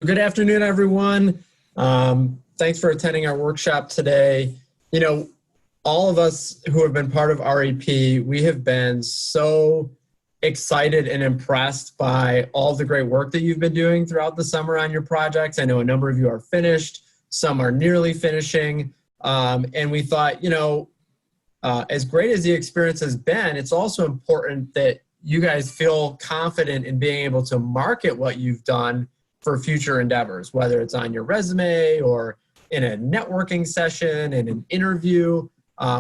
Good afternoon, everyone. Thanks for attending our workshop today. You know, all of us who have been part of REP, we have been so excited and impressed by all the great work that you've been doing throughout the summer on your projects. I know a number of you are finished, some are nearly finishing, and we thought, as great as the experience has been, it's also important that you guys feel confident in being able to market what you've done for future endeavors, whether it's on your resume or in a networking session, in an interview.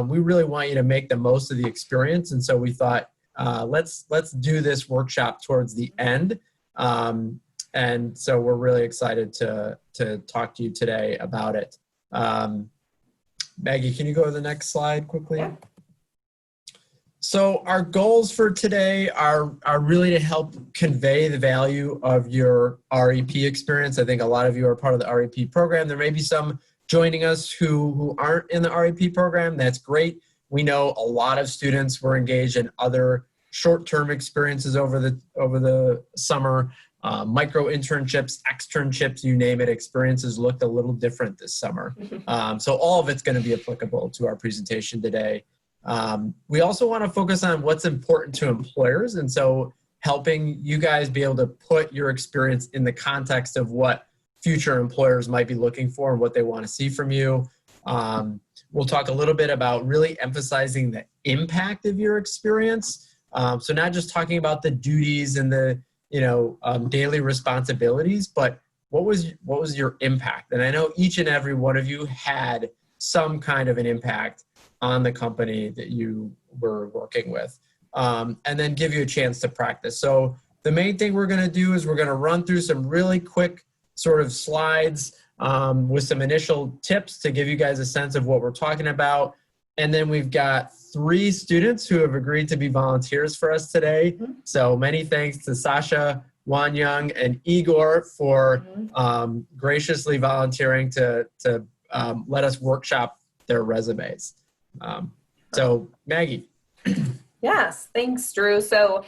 We really want you to make the most of the experience. And so we thought, let's do this workshop towards the end. And so we're really excited to talk to you today about it. Maggie, can you go to the next slide quickly? Yeah. So our goals for today are really to help convey the value of your REP experience. I think a lot of you are part of the REP program. There may be some joining us who aren't in the REP program. That's great. We know a lot of students were engaged in other short-term experiences over the summer, micro internships, externships, you name it. Experiences looked a little different this summer. So all of it's going to be applicable to our presentation today. We also want to focus on what's important to employers, and so helping you guys be able to put your experience in the context of what future employers might be looking for and what they want to see from you. We'll talk a little bit about really emphasizing the impact of your experience. So not just talking about the duties and the daily responsibilities, but what was your impact? And I know each and every one of you had some kind of an impact on the company that you were working with, and then give you a chance to practice. So the main thing we're going to do is we're going to run through some really quick sort of slides with some initial tips to give you guys a sense of what we're talking about. And then we've got 3 students who have agreed to be volunteers for us today. So many thanks to Sasha, Wanyang, and Igor for graciously volunteering to let us workshop their resumes. So Maggie. Yes, thanks, Drew. So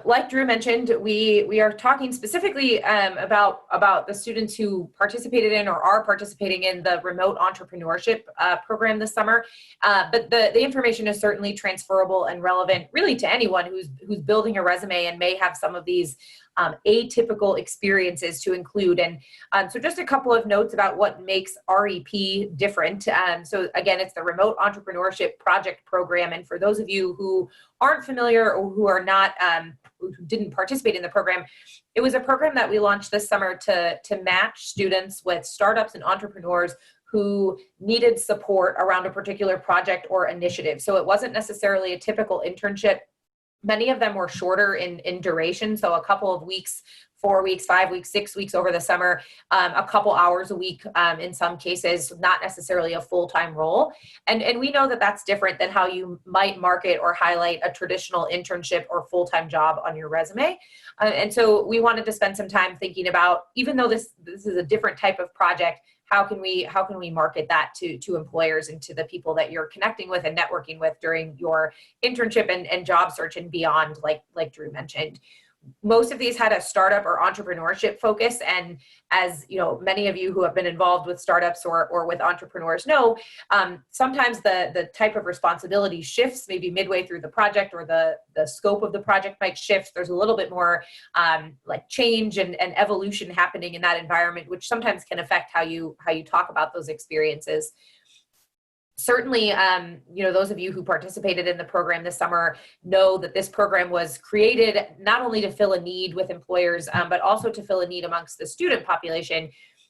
like Drew mentioned, we are talking specifically about the students who participated in or are participating in the remote entrepreneurship program this summer. But the information is certainly transferable and relevant really to anyone who's building a resume and may have some of these atypical experiences to include. And so just a couple of notes about what makes REP different. So again, it's the Remote Entrepreneurship Project Program. And for those of you who aren't familiar or who are not, who didn't participate in the program, it was a program that we launched this summer to match students with startups and entrepreneurs who needed support around a particular project or initiative. So it wasn't necessarily a typical internship. Many of them were shorter in duration, so a couple of weeks, 4 weeks, 5 weeks, 6 weeks over the summer, a couple hours a week in some cases, not necessarily a full-time role. And we know that that's different than how you might market or highlight a traditional internship or full-time job on your resume. And so we wanted to spend some time thinking about, even though this is a different type of project, how can we market that to employers and to the people that you're connecting with and networking with during your internship and job search and beyond, like Drew mentioned. Most of these had a startup or entrepreneurship focus, and as you know, many of you who have been involved with startups or with entrepreneurs know, sometimes the type of responsibility shifts maybe midway through the project, or the scope of the project might shift. There's a little bit more like change and evolution happening in that environment, which sometimes can affect how you talk about those experiences. Certainly, those of you who participated in the program this summer know that this program was created not only to fill a need with employers, but also to fill a need amongst the student population.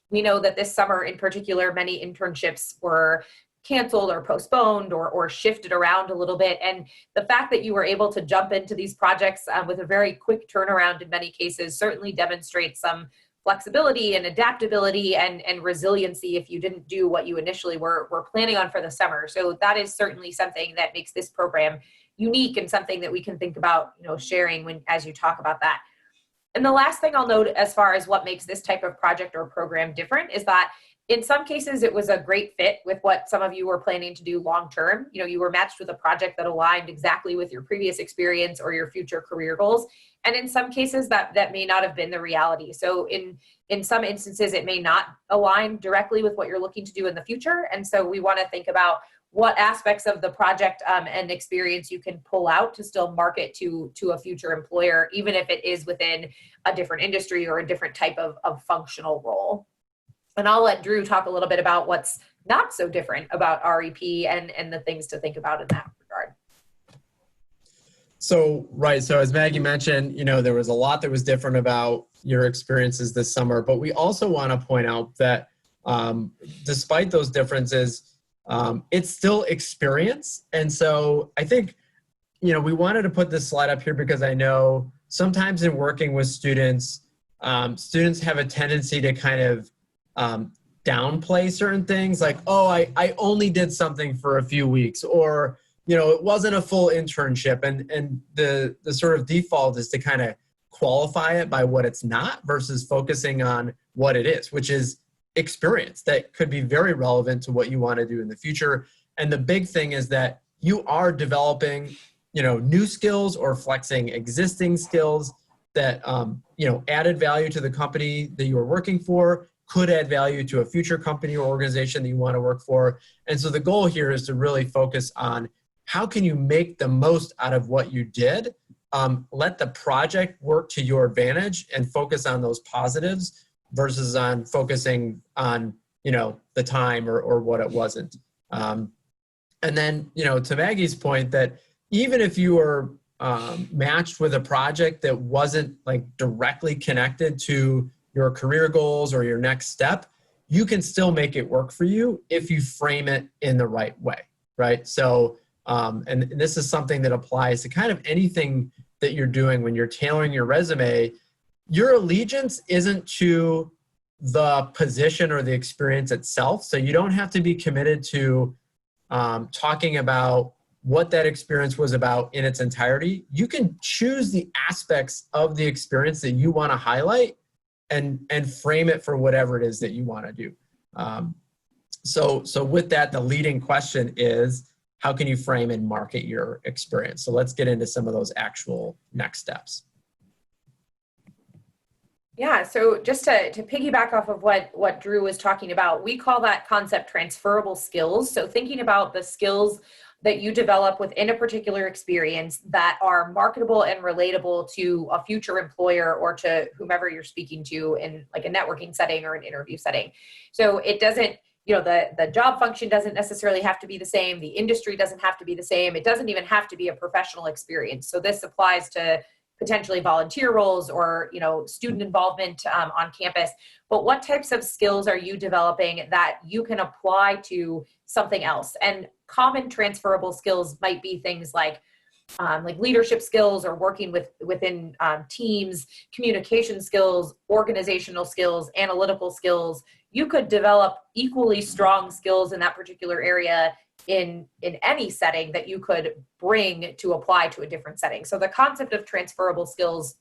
We know that this summer in particular, many internships were canceled or postponed or shifted around a little bit. And the fact that you were able to jump into these projects with a very quick turnaround in many cases certainly demonstrates some flexibility and adaptability and resiliency if you didn't do what you initially were planning on for the summer. So that is certainly something that makes this program unique and something that we can think about, sharing as you talk about that. And the last thing I'll note as far as what makes this type of project or program different is that In some cases, it was a great fit with what some of you were planning to do long-term. You were matched with a project that aligned exactly with your previous experience or your future career goals. And in some cases that may not have been the reality. So in some instances, it may not align directly with what you're looking to do in the future. And so we want to think about what aspects of the project and experience you can pull out to still market to a future employer, even if it is within a different industry or a different type of functional role. And I'll let Drew talk a little bit about what's not so different about REP and the things to think about in that regard. So, right. So as Maggie mentioned, there was a lot that was different about your experiences this summer, but we also want to point out that despite those differences, it's still experience. And so I think, we wanted to put this slide up here because I know sometimes in working with students, students have a tendency to kind of downplay certain things like, oh, I only did something for a few weeks, or, it wasn't a full internship. And the sort of default is to kind of qualify it by what it's not versus focusing on what it is, which is experience that could be very relevant to what you want to do in the future. And the big thing is that you are developing, new skills or flexing existing skills that, added value to the company that you are working for, could add value to a future company or organization that you want to work for. And so the goal here is to really focus on how can you make the most out of what you did, let the project work to your advantage and focus on those positives versus on focusing on, the time or what it wasn't. And then, to Maggie's point that even if you were matched with a project that wasn't like directly connected to your career goals or your next step, you can still make it work for you if you frame it in the right way, right? So, and this is something that applies to kind of anything that you're doing when you're tailoring your resume. Your allegiance isn't to the position or the experience itself. So you don't have to be committed to talking about what that experience was about in its entirety. You can choose the aspects of the experience that you want to highlight and frame it for whatever it is that you want to do. So with that, the leading question is, how can you frame and market your experience? So let's get into some of those actual next steps. Yeah, so just to piggyback off of what Drew was talking about, we call that concept transferable skills. So thinking about the skills that you develop within a particular experience that are marketable and relatable to a future employer or to whomever you're speaking to in like a networking setting or an interview setting. So it doesn't, the job function doesn't necessarily have to be the same. The industry doesn't have to be the same. It doesn't even have to be a professional experience. So this applies to potentially volunteer roles or, student involvement on campus. But what types of skills are you developing that you can apply to something else? And common transferable skills might be things like leadership skills or working within teams, communication skills, organizational skills, analytical skills. You could develop equally strong skills in that particular area in any setting that you could bring to apply to a different setting. So the concept of transferable skills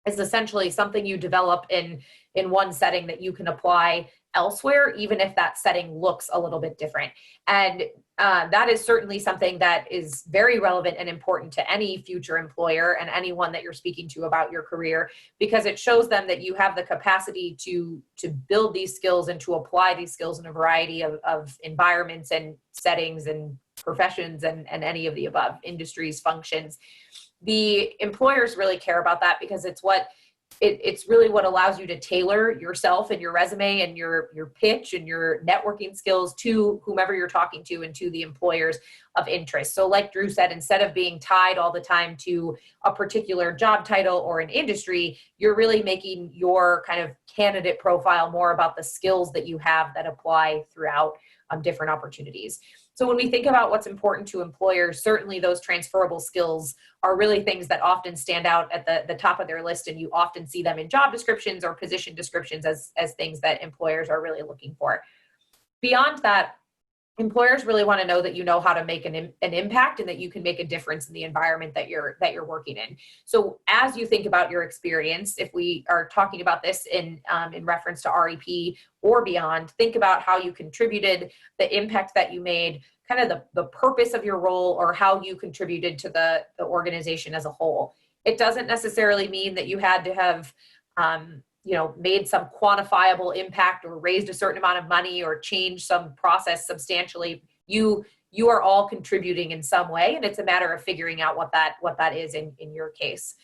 is essentially something you develop in one setting that you can apply elsewhere, even if that setting looks a little bit different. And that is certainly something that is very relevant and important to any future employer and anyone that you're speaking to about your career, because it shows them that you have the capacity to build these skills and to apply these skills in a variety of environments and settings and professions and any of the above industries, functions. The employers really care about that because it's really what allows you to tailor yourself and your resume and your pitch and your networking skills to whomever you're talking to and to the employers of interest. So like Drew said, instead of being tied all the time to a particular job title or an industry, you're really making your kind of candidate profile more about the skills that you have that apply throughout different opportunities. So when we think about what's important to employers, certainly those transferable skills are really things that often stand out at the top of their list, and you often see them in job descriptions or position descriptions as things that employers are really looking for. Beyond that, employers really want to know that you know how to make an impact and that you can make a difference in the environment that you're working in. So as you think about your experience, if we are talking about this in reference to REP or beyond, think about how you contributed, the impact that you made, kind of the purpose of your role, or how you contributed to the organization as a whole. It doesn't necessarily mean that you had to have made some quantifiable impact or raised a certain amount of money or changed some process substantially. You are all contributing in some way, and it's a matter of figuring out what that is in your case.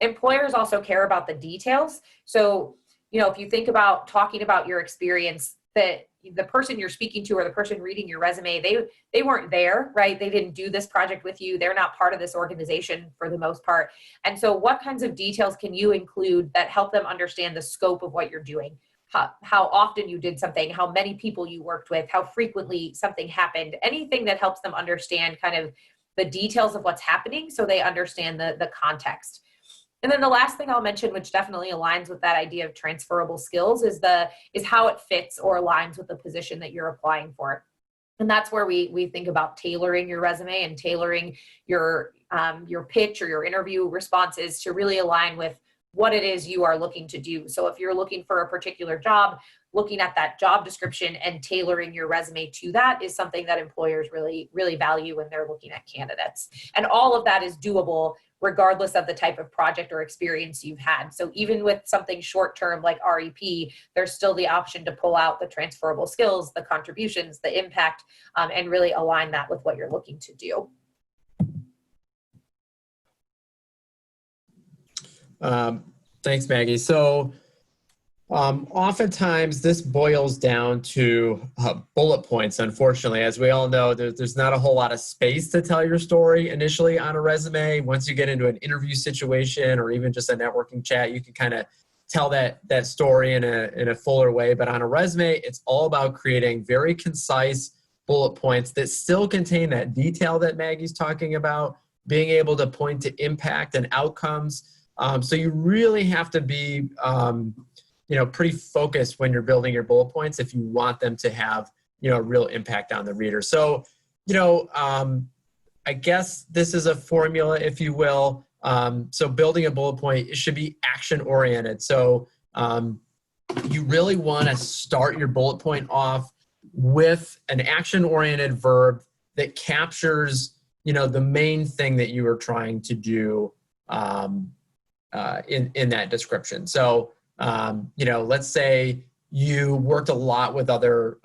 Employers also care about the details. So, if you think about talking about your experience, that the person you're speaking to or the person reading your resume, they weren't there, right? They didn't do this project with you. They're not part of this organization for the most part. And so what kinds of details can you include that help them understand the scope of what you're doing? How often you did something, how many people you worked with, how frequently something happened, anything that helps them understand kind of the details of what's happening so they understand the context. And then the last thing I'll mention, which definitely aligns with that idea of transferable skills, is how it fits or aligns with the position that you're applying for. And that's where we think about tailoring your resume and tailoring your pitch or your interview responses to really align with what it is you are looking to do. So if you're looking for a particular job, looking at that job description and tailoring your resume to that is something that employers really, really value when they're looking at candidates. And all of that is doable regardless of the type of project or experience you've had. So even with something short-term like REP, there's still the option to pull out the transferable skills, the contributions, the impact, and really align that with what you're looking to do. Thanks, Maggie. So oftentimes this boils down to bullet points, unfortunately. As we all know, there's not a whole lot of space to tell your story initially on a resume. Once you get into an interview situation or even just a networking chat, you can kind of tell that story in a fuller way. But on a resume, it's all about creating very concise bullet points that still contain that detail that Maggie's talking about, being able to point to impact and outcomes. So you really have to be pretty focused when you're building your bullet points if you want them to have, a real impact on the reader. So, I guess this is a formula, if you will. So building a bullet point, it should be action oriented. So you really want to start your bullet point off with an action oriented verb that captures, the main thing that you are trying to do in that description. So, let's say you worked a lot with other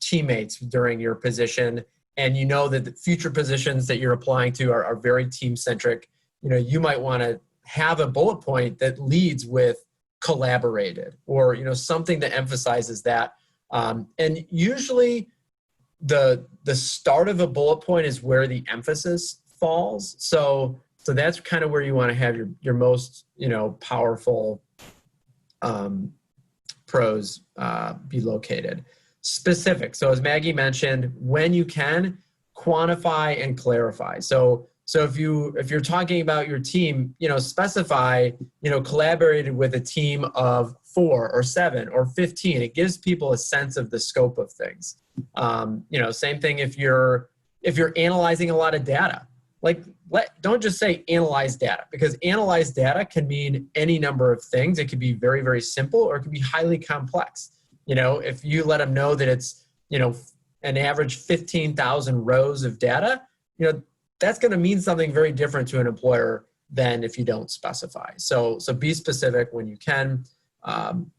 teammates during your position, and you know that the future positions that you're applying to are very team-centric. You might want to have a bullet point that leads with collaborated, or, something that emphasizes that. And usually the start of a bullet point is where the emphasis falls. So that's kind of where you want to have your most, powerful prose be located. Specific. So as Maggie mentioned, when you can, quantify and clarify. So if you're talking about your team, specify, collaborated with a team of 4 or 7 or 15. It gives people a sense of the scope of things. Same thing if you're analyzing a lot of data. Don't just say analyze data, because analyze data can mean any number of things. It could be very, very simple, or it could be highly complex. If you let them know that it's, an average 15,000 rows of data, that's going to mean something very different to an employer than if you don't specify. So be specific when you can.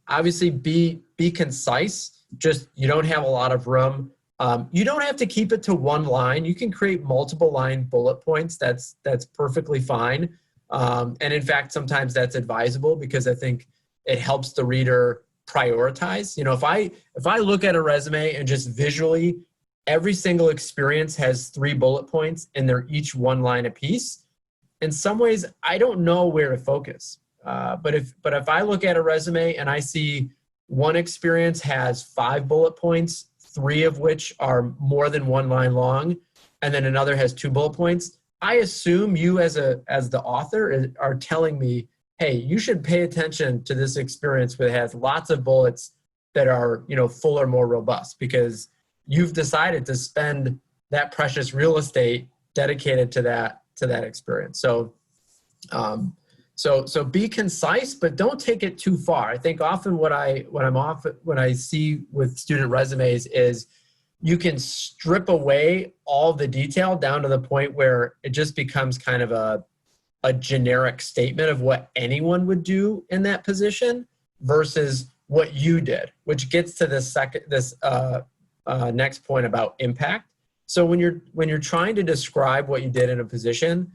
Obviously be concise. Just, you don't have a lot of room. You don't have to keep it to one line. You can create multiple line bullet points. That's perfectly fine. And in fact, sometimes that's advisable, because I think it helps the reader prioritize. If I look at a resume and just visually, every single experience has 3 bullet points and they're each 1 line apiece, in some ways, I don't know where to focus. But if I look at a resume and I see one experience has 5 bullet points, 3 of which are more than 1 line long, and then another has 2 bullet points, I assume you as the author are telling me, hey, you should pay attention to this experience that has lots of bullets that are, fuller, more robust, because you've decided to spend that precious real estate dedicated to that experience. So so be concise, but don't take it too far. I think often what I see with student resumes is you can strip away all the detail down to the point where it just becomes kind of a generic statement of what anyone would do in that position versus what you did, which gets to this next point about impact. So when you're trying to describe what you did in a position,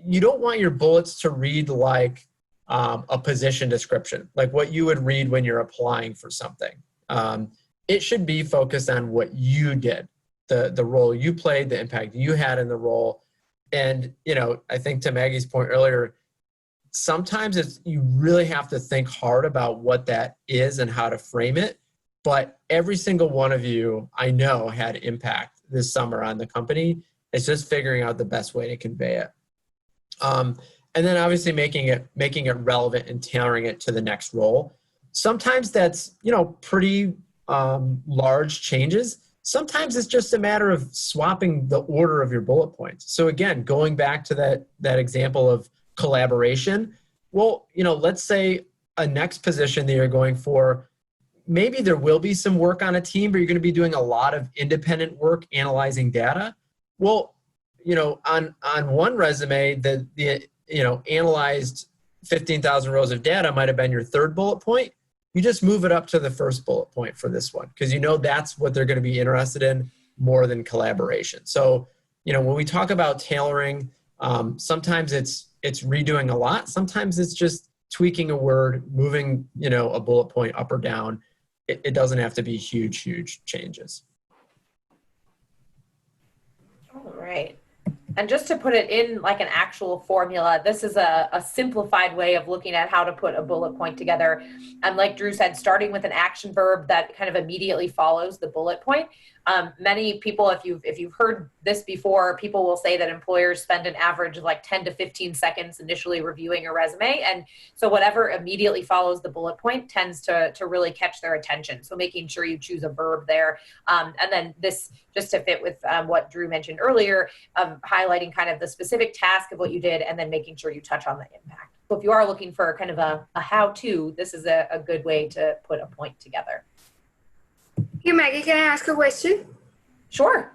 you don't want your bullets to read like a position description, like what you would read when you're applying for something. It should be focused on what you did, the role you played, the impact you had in the role. And, I think to Maggie's point earlier, sometimes you really have to think hard about what that is and how to frame it. But every single one of you, I know, had impact this summer on the company. It's just figuring out the best way to convey it. And then obviously making it relevant and tailoring it to the next role. Sometimes that's, pretty large changes. Sometimes it's just a matter of swapping the order of your bullet points. So again, going back to that example of collaboration, well, let's say a next position that you're going for, maybe there will be some work on a team, but you're going to be doing a lot of independent work analyzing data. Well, on one resume, the analyzed 15,000 rows of data might have been your third bullet point. You just move it up to the first bullet point for this one because that's what they're going to be interested in more than collaboration. So, when we talk about tailoring, sometimes it's redoing a lot. Sometimes it's just tweaking a word, moving, a bullet point up or down. It doesn't have to be huge changes. All right. And just to put it in like an actual formula, this is a simplified way of looking at how to put a bullet point together. And like Drew said, starting with an action verb that kind of immediately follows the bullet point. Many people, if you've heard this before, people will say that employers spend an average of like 10 to 15 seconds initially reviewing a resume. And so whatever immediately follows the bullet point tends to really catch their attention. So making sure you choose a verb there. And then this, just to fit with what Drew mentioned earlier, highlighting kind of the specific task of what you did and then making sure you touch on the impact. So if you are looking for kind of a how-to, this is a good way to put a point together. Hey Maggie, can I ask a question? Sure.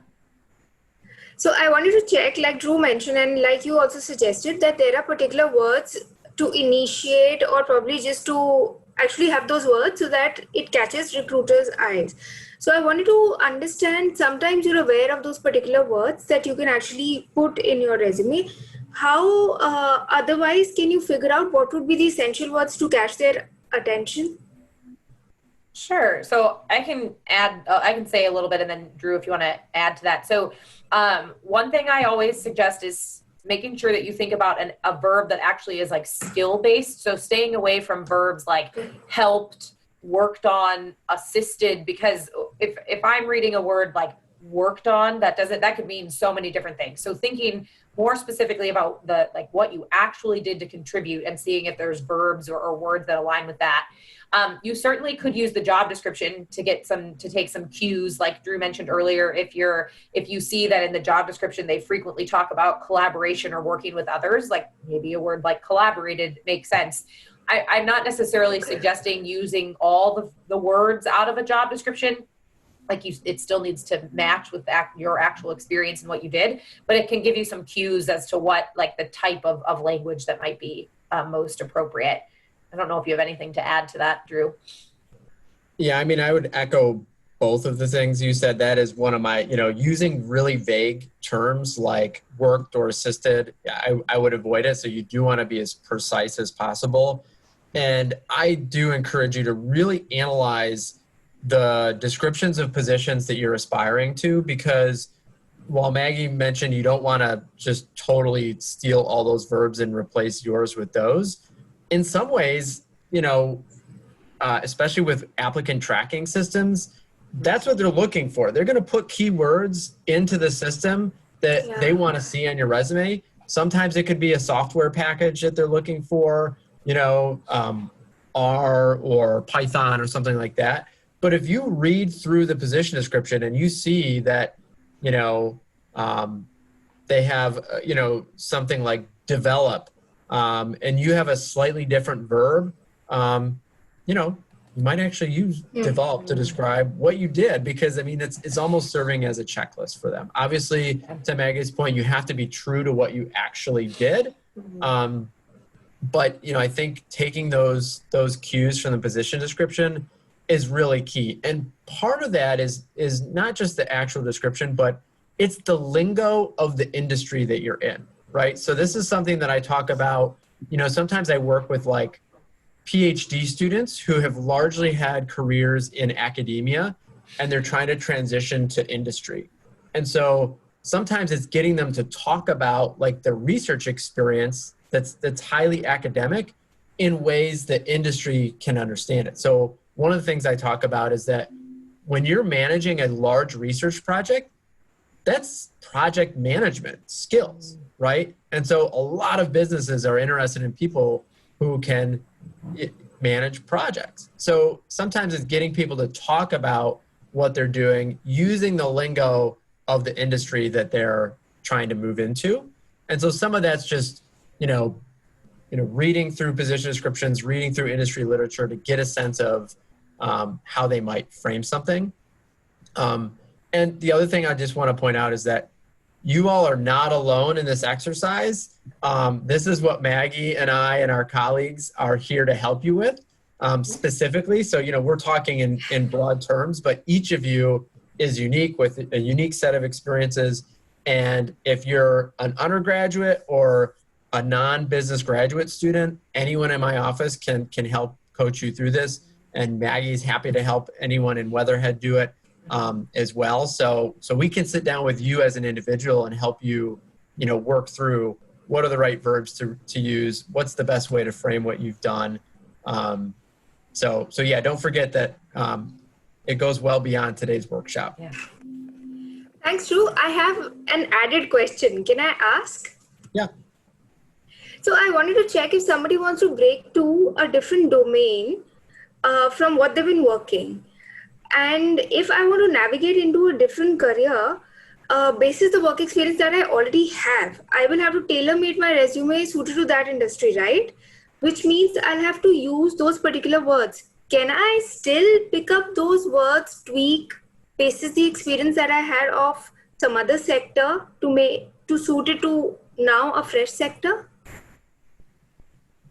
So I wanted to check, like Drew mentioned, and like you also suggested, that there are particular words to initiate or probably just to actually have those words so that it catches recruiters' eyes. So I wanted to understand, sometimes you're aware of those particular words that you can actually put in your resume. How otherwise can you figure out what would be the essential words to catch their attention? Sure. So I can say a little bit, and then Drew, if you want to add to that. So one thing I always suggest is making sure that you think about a verb that actually is like skill based. So staying away from verbs like helped, worked on, assisted, because if I'm reading a word like worked on, that could mean so many different things. So thinking more specifically about what you actually did to contribute and seeing if there's verbs or words that align with that. You certainly could use the job description to take some cues, like Drew mentioned earlier. If you see that in the job description they frequently talk about collaboration or working with others, like maybe a word like collaborated makes sense. I'm not necessarily suggesting using all the words out of a job description. It still needs to match with your actual experience and what you did, but it can give you some cues as to what the type of language that might be most appropriate. I don't know if you have anything to add to that, Drew. Yeah, I mean, I would echo both of the things you said. That is one of my, using really vague terms like worked or assisted, I would avoid it. So you do want to be as precise as possible. And I do encourage you to really analyze the descriptions of positions that you're aspiring to, because while Maggie mentioned you don't want to just totally steal all those verbs and replace yours with those, in some ways, especially with applicant tracking systems, that's what they're looking for. They're going to put keywords into the system that they want to see on your resume. Sometimes it could be a software package that they're looking for, R or Python or something like that. But if you read through the position description and you see that, they have, something like develop, and you have a slightly different verb, you might actually use develop to describe what you did, because it's almost serving as a checklist for them. Obviously, to Maggie's point, you have to be true to what you actually did. But I think taking those cues from the position description is really key. And part of that is not just the actual description, but it's the lingo of the industry that you're in, right? So this is something that I talk about. Sometimes I work with like PhD students who have largely had careers in academia, and they're trying to transition to industry. And so sometimes it's getting them to talk about like the research experience that's highly academic in ways that industry can understand it. So one of the things I talk about is that when you're managing a large research project, that's project management skills, right? And so a lot of businesses are interested in people who can manage projects. So sometimes it's getting people to talk about what they're doing using the lingo of the industry that they're trying to move into. And so some of that's just, reading through position descriptions, reading through industry literature to get a sense of how they might frame something. And the other thing I just want to point out is that you all are not alone in this exercise. This is what Maggie and I and our colleagues are here to help you with specifically. So, we're talking in broad terms, but each of you is unique with a unique set of experiences. And if you're an undergraduate or a non-business graduate student, anyone in my office can help coach you through this. And Maggie's happy to help anyone in Weatherhead do it as well. So we can sit down with you as an individual and help you, work through what are the right verbs to use, what's the best way to frame what you've done. So yeah, don't forget that it goes well beyond today's workshop. Yeah. Thanks, Drew. I have an added question. Can I ask? Yeah. So I wanted to check if somebody wants to break to a different domain from what they've been working. And if I want to navigate into a different career, basis the work experience that I already have, I will have to tailor-make my resume suited to that industry, right? Which means I'll have to use those particular words. Can I still pick up those words, tweak, basis the experience that I had of some other sector to suit it to now a fresh sector?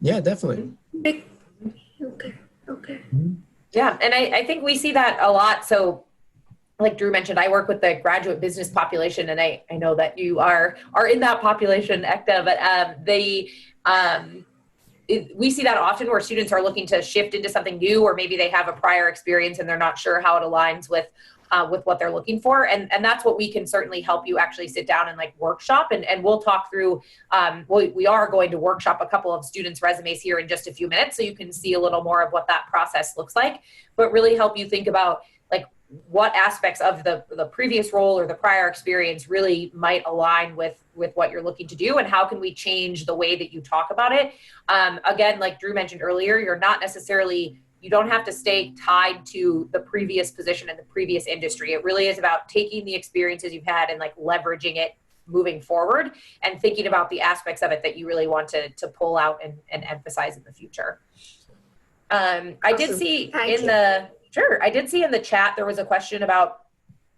Yeah, definitely. Okay. Mm-hmm. Yeah, and I think we see that a lot. So like Drew mentioned, I work with the graduate business population, and I know that you are in that population, Ekta, but we see that often where students are looking to shift into something new, or maybe they have a prior experience and they're not sure how it aligns with what they're looking for. And that's what we can certainly help you actually sit down and like workshop. And we'll talk through, we are going to workshop a couple of students' resumes here in just a few minutes, so you can see a little more of what that process looks like, but really help you think about like what aspects of the previous role or the prior experience really might align with what you're looking to do, and how can we change the way that you talk about it. Again, like Drew mentioned earlier, you don't have to stay tied to the previous position in the previous industry. It really is about taking the experiences you've had and like leveraging it moving forward, and thinking about the aspects of it that you really want to pull out and emphasize in the future. I did see in the chat, there was a question about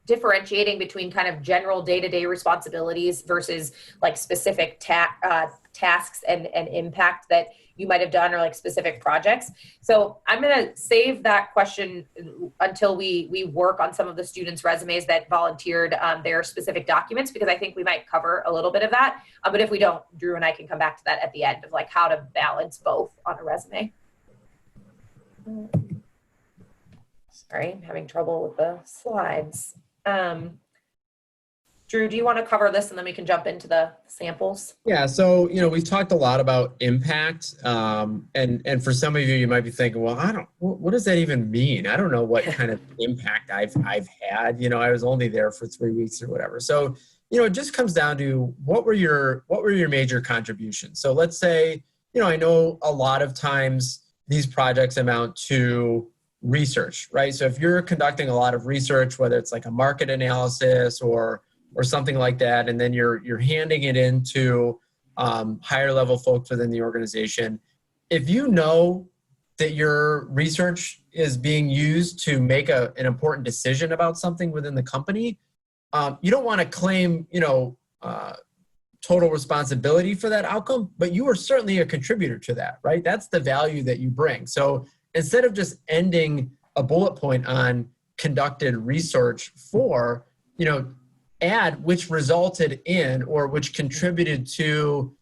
differentiating between kind of general day-to-day responsibilities versus like specific tasks and impact that you might have done, or like specific projects. So I'm going to save that question until we work on some of the students' resumes that volunteered their specific documents, because I think we might cover a little bit of that. But if we don't, Drew and I can come back to that at the end of like how to balance both on a resume. Sorry, I'm having trouble with the slides. Drew, do you want to cover this and then we can jump into the samples? Yeah, so, we've talked a lot about impact. And for some of you, you might be thinking, well, what does that even mean? I don't know what kind of impact I've had. I was only there for 3 weeks or whatever. So, it just comes down to what were your major contributions? So let's say, I know a lot of times these projects amount to, research, right? So if you're conducting a lot of research, whether it's like a market analysis or something like that, and then you're handing it into higher level folks within the organization, if you know that your research is being used to make an important decision about something within the company, you don't want to claim, total responsibility for that outcome, but you are certainly a contributor to that, right? That's the value that you bring. So instead of just ending a bullet point on conducted research for, add which resulted in or which contributed to,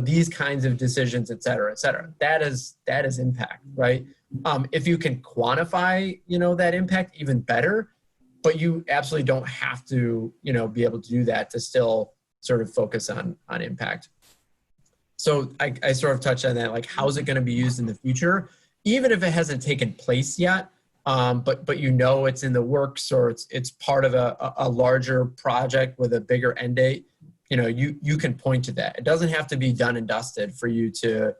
these kinds of decisions, et cetera, et cetera. That is impact, right? If you can quantify, that impact, even better, but you absolutely don't have to, be able to do that to still sort of focus on impact. So I sort of touched on that, like how's it going to be used in the future, even if it hasn't taken place yet, but it's in the works or it's part of a larger project with a bigger end date. You can point to that. It doesn't have to be done and dusted for you to,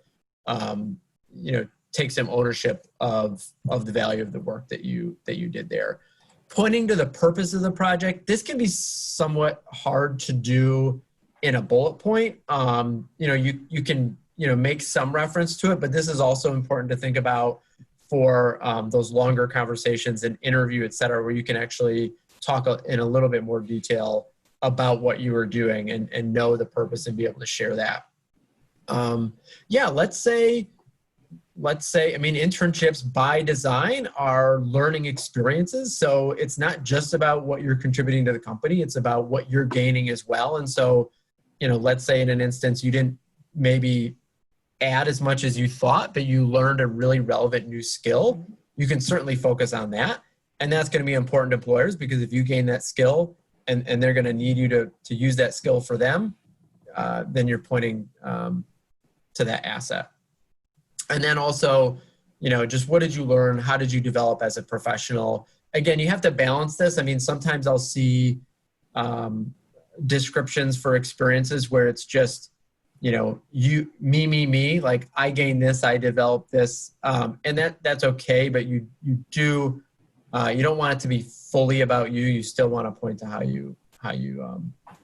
take some ownership of the value of the work that you did there. Pointing to the purpose of the project, this can be somewhat hard to do in a bullet point. You can make some reference to it, but this is also important to think about for those longer conversations and interview, et cetera, where you can actually talk in a little bit more detail about what you were doing and know the purpose and be able to share that. Let's say, internships by design are learning experiences. So it's not just about what you're contributing to the company, it's about what you're gaining as well. And so, let's say in an instance, you didn't maybe add as much as you thought, but you learned a really relevant new skill. You can certainly focus on that. And that's going to be important to employers because if you gain that skill and they're going to need you to use that skill for them, then you're pointing to that asset. And then also, just what did you learn? How did you develop as a professional? Again, you have to balance this. Sometimes I'll see descriptions for experiences where it's just, me, like I gained this, I developed this. And that's okay, but you don't want it to be fully about you. You still want to point to how you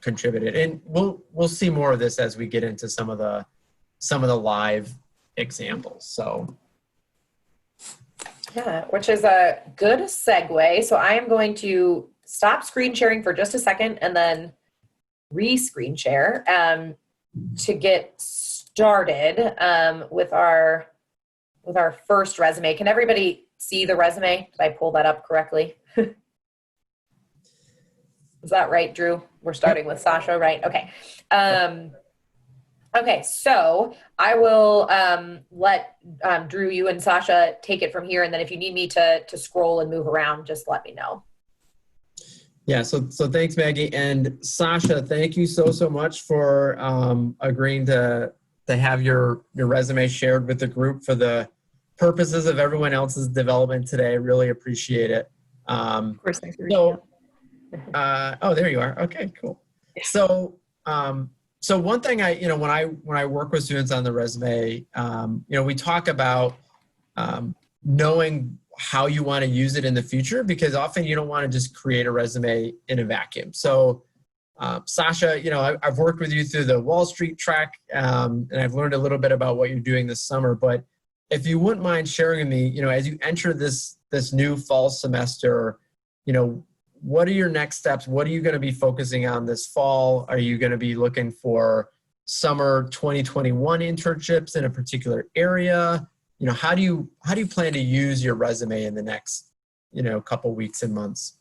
contributed. And we'll see more of this as we get into some of the live examples. So yeah, which is a good segue. So I am going to stop screen sharing for just a second and then re-screen share to get started with our first resume. Can everybody see the resume? Did I pull that up correctly? Is that right, Drew? We're starting with Sasha, right? Okay. Okay, so I will let Drew, you and Sasha take it from here, and then if you need me to scroll and move around, just let me know. Yeah, so thanks, Maggie. And Sasha, thank you so much for agreeing to have your resume shared with the group for the purposes of everyone else's development today. I really appreciate it. Of course, thanks for reaching out. Oh, there you are. Okay, cool. So one thing when I work with students on the resume, we talk about knowing how you want to use it in the future, because often you don't want to just create a resume in a vacuum. So Sasha, I've worked with you through the Wall Street track, and I've learned a little bit about what you're doing this summer. But if you wouldn't mind sharing with me, as you enter this new fall semester, what are your next steps? What are you going to be focusing on this fall? Are you going to be looking for summer 2021 internships in a particular area? How do you plan to use your resume in the next, couple weeks and months?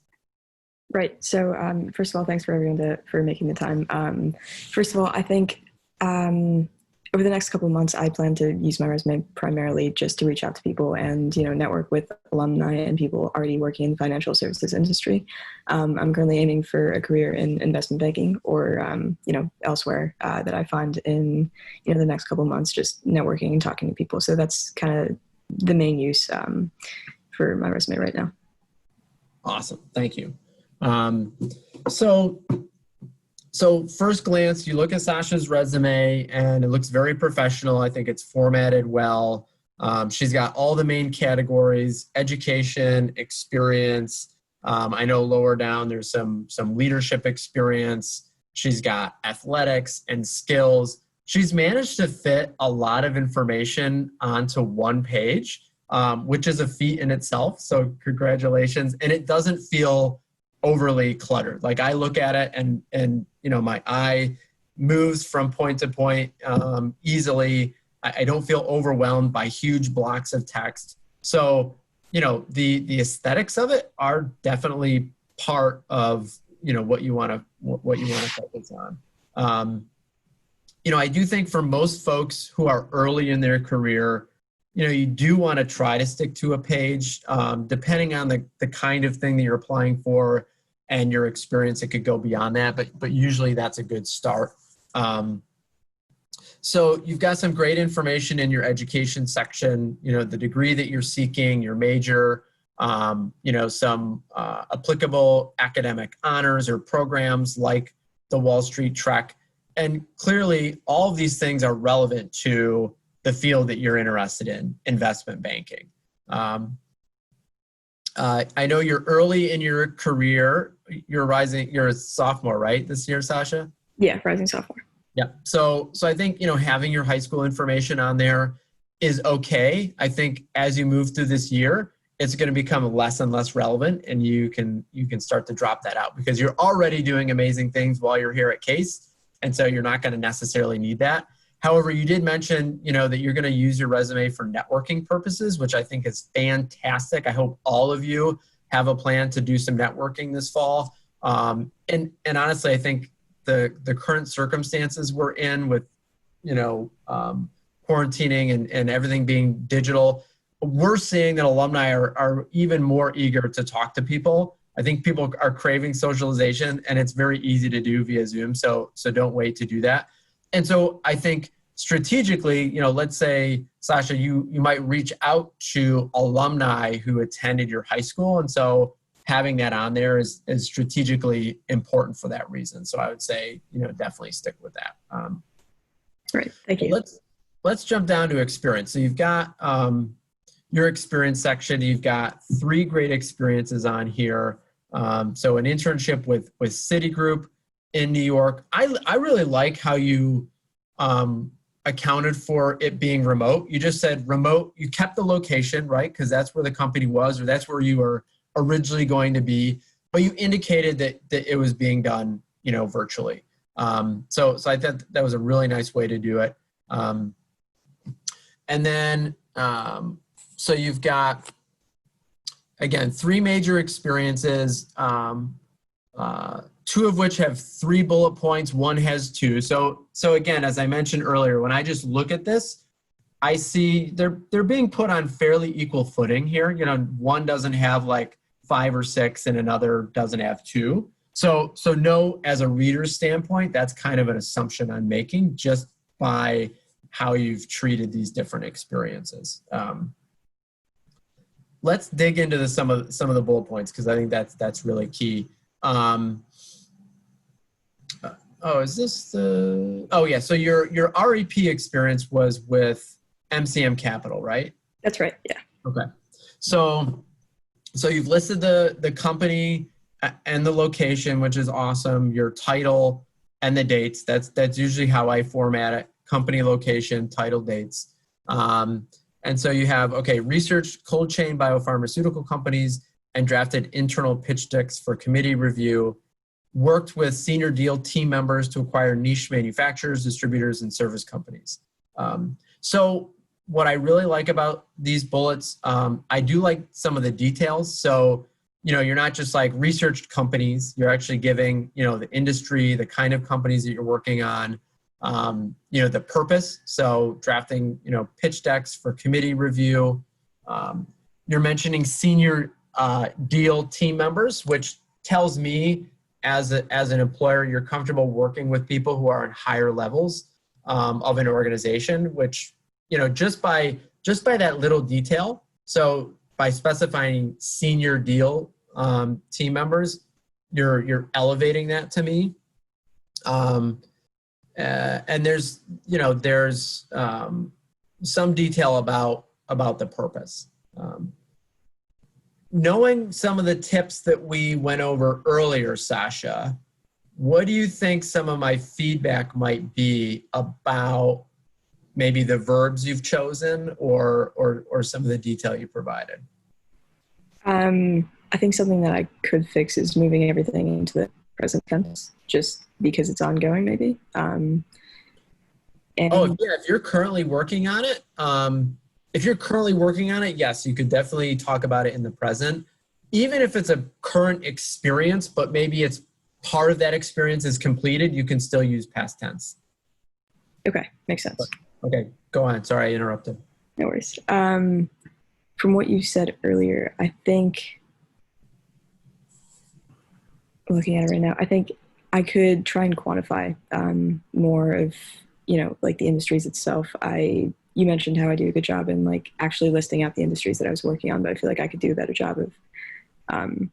Right. So first of all, thanks for everyone for making the time. First of all, I think over the next couple of months, I plan to use my resume primarily just to reach out to people and, network with alumni and people already working in the financial services industry. I'm currently aiming for a career in investment banking or, elsewhere that I find in, the next couple of months, just networking and talking to people. So that's kind of the main use for my resume right now. Awesome. Thank you. So first glance, you look at Sasha's resume and it looks very professional. I think it's formatted well. She's got all the main categories: education, experience. I know lower down there's some leadership experience. She's got athletics and skills. She's managed to fit a lot of information onto one page, which is a feat in itself. So congratulations. And it doesn't feel overly cluttered. Like I look at it and my eye moves from point to point easily. I don't feel overwhelmed by huge blocks of text. So, the aesthetics of it are definitely part of, what you want to focus on. I do think for most folks who are early in their career, you do want to try to stick to a page, depending on the kind of thing that you're applying for and your experience. It could go beyond that, but usually that's a good start. So you've got some great information in your education section, the degree that you're seeking, your major, some applicable academic honors or programs like the Wall Street Trek. And clearly all of these things are relevant to the field that you're interested in, investment banking. I know you're early in your career. You're a sophomore, right, this year, Sasha? Yeah, rising sophomore. Yeah. So I think, having your high school information on there is okay. I think as you move through this year, it's going to become less and less relevant, and you can start to drop that out because you're already doing amazing things while you're here at Case. And so you're not going to necessarily need that. However, you did mention, that you're going to use your resume for networking purposes, which I think is fantastic. I hope all of you have a plan to do some networking this fall. And honestly, I think the current circumstances we're in with, quarantining and everything being digital, we're seeing that alumni are even more eager to talk to people. I think people are craving socialization, and it's very easy to do via Zoom. So don't wait to do that. And so I think strategically, let's say, Sasha, you might reach out to alumni who attended your high school. And so having that on there is strategically important for that reason. So I would say, definitely stick with that. Great, thank you. Let's jump down to experience. So you've got your experience section. You've got 3 great experiences on here. So an internship with Citigroup in New York. I really like how you accounted for it being remote. You just said remote. You kept the location, right? Because that's where the company was, or that's where you were originally going to be. But you indicated that it was being done, virtually. So I thought that was a really nice way to do it. And then so you've got, again, 3 major experiences. 2 of which have 3 bullet points, 1 has 2. So again, as I mentioned earlier, when I just look at this, I see they're being put on fairly equal footing here. One doesn't have like 5 or 6 and another doesn't have 2. So no, as a reader's standpoint, that's kind of an assumption I'm making just by how you've treated these different experiences. Let's dig into some of the bullet points because I think that's really key. Is this the? Oh yeah. So your REP experience was with MCM Capital, right? That's right. Yeah. Okay. So you've listed the company and the location, which is awesome. Your title and the dates. That's usually how I format it: company, location, title, dates. And so you have researched cold chain biopharmaceutical companies and drafted internal pitch decks for committee review. Worked with senior deal team members to acquire niche manufacturers, distributors, and service companies. So what I really like about these bullets, I do like some of the details. So, you're not just like researched companies, you're actually giving, the industry, the kind of companies that you're working on, the purpose. So drafting, pitch decks for committee review. You're mentioning senior deal team members, which tells me as an employer, you're comfortable working with people who are in higher levels of an organization, which, just by that little detail. So by specifying senior deal team members, you're elevating that to me. And there's some detail about, about the purpose. Knowing some of the tips that we went over earlier, Sasha, what do you think some of my feedback might be about maybe the verbs you've chosen or some of the detail you provided? I think something that I could fix is moving everything into the present tense, just because it's ongoing, maybe. And Oh, yeah, if you're currently working on it, yes, you could definitely talk about it in the present. Even if it's a current experience, but maybe it's part of that experience is completed, you can still use past tense. Okay, makes sense. Okay, go on. Sorry, I interrupted. No worries. From what you said earlier, I think, looking at it right now, I think I could try and quantify more of, like the industries itself. You mentioned how I do a good job in like actually listing out the industries that I was working on, but I feel like I could do a better job of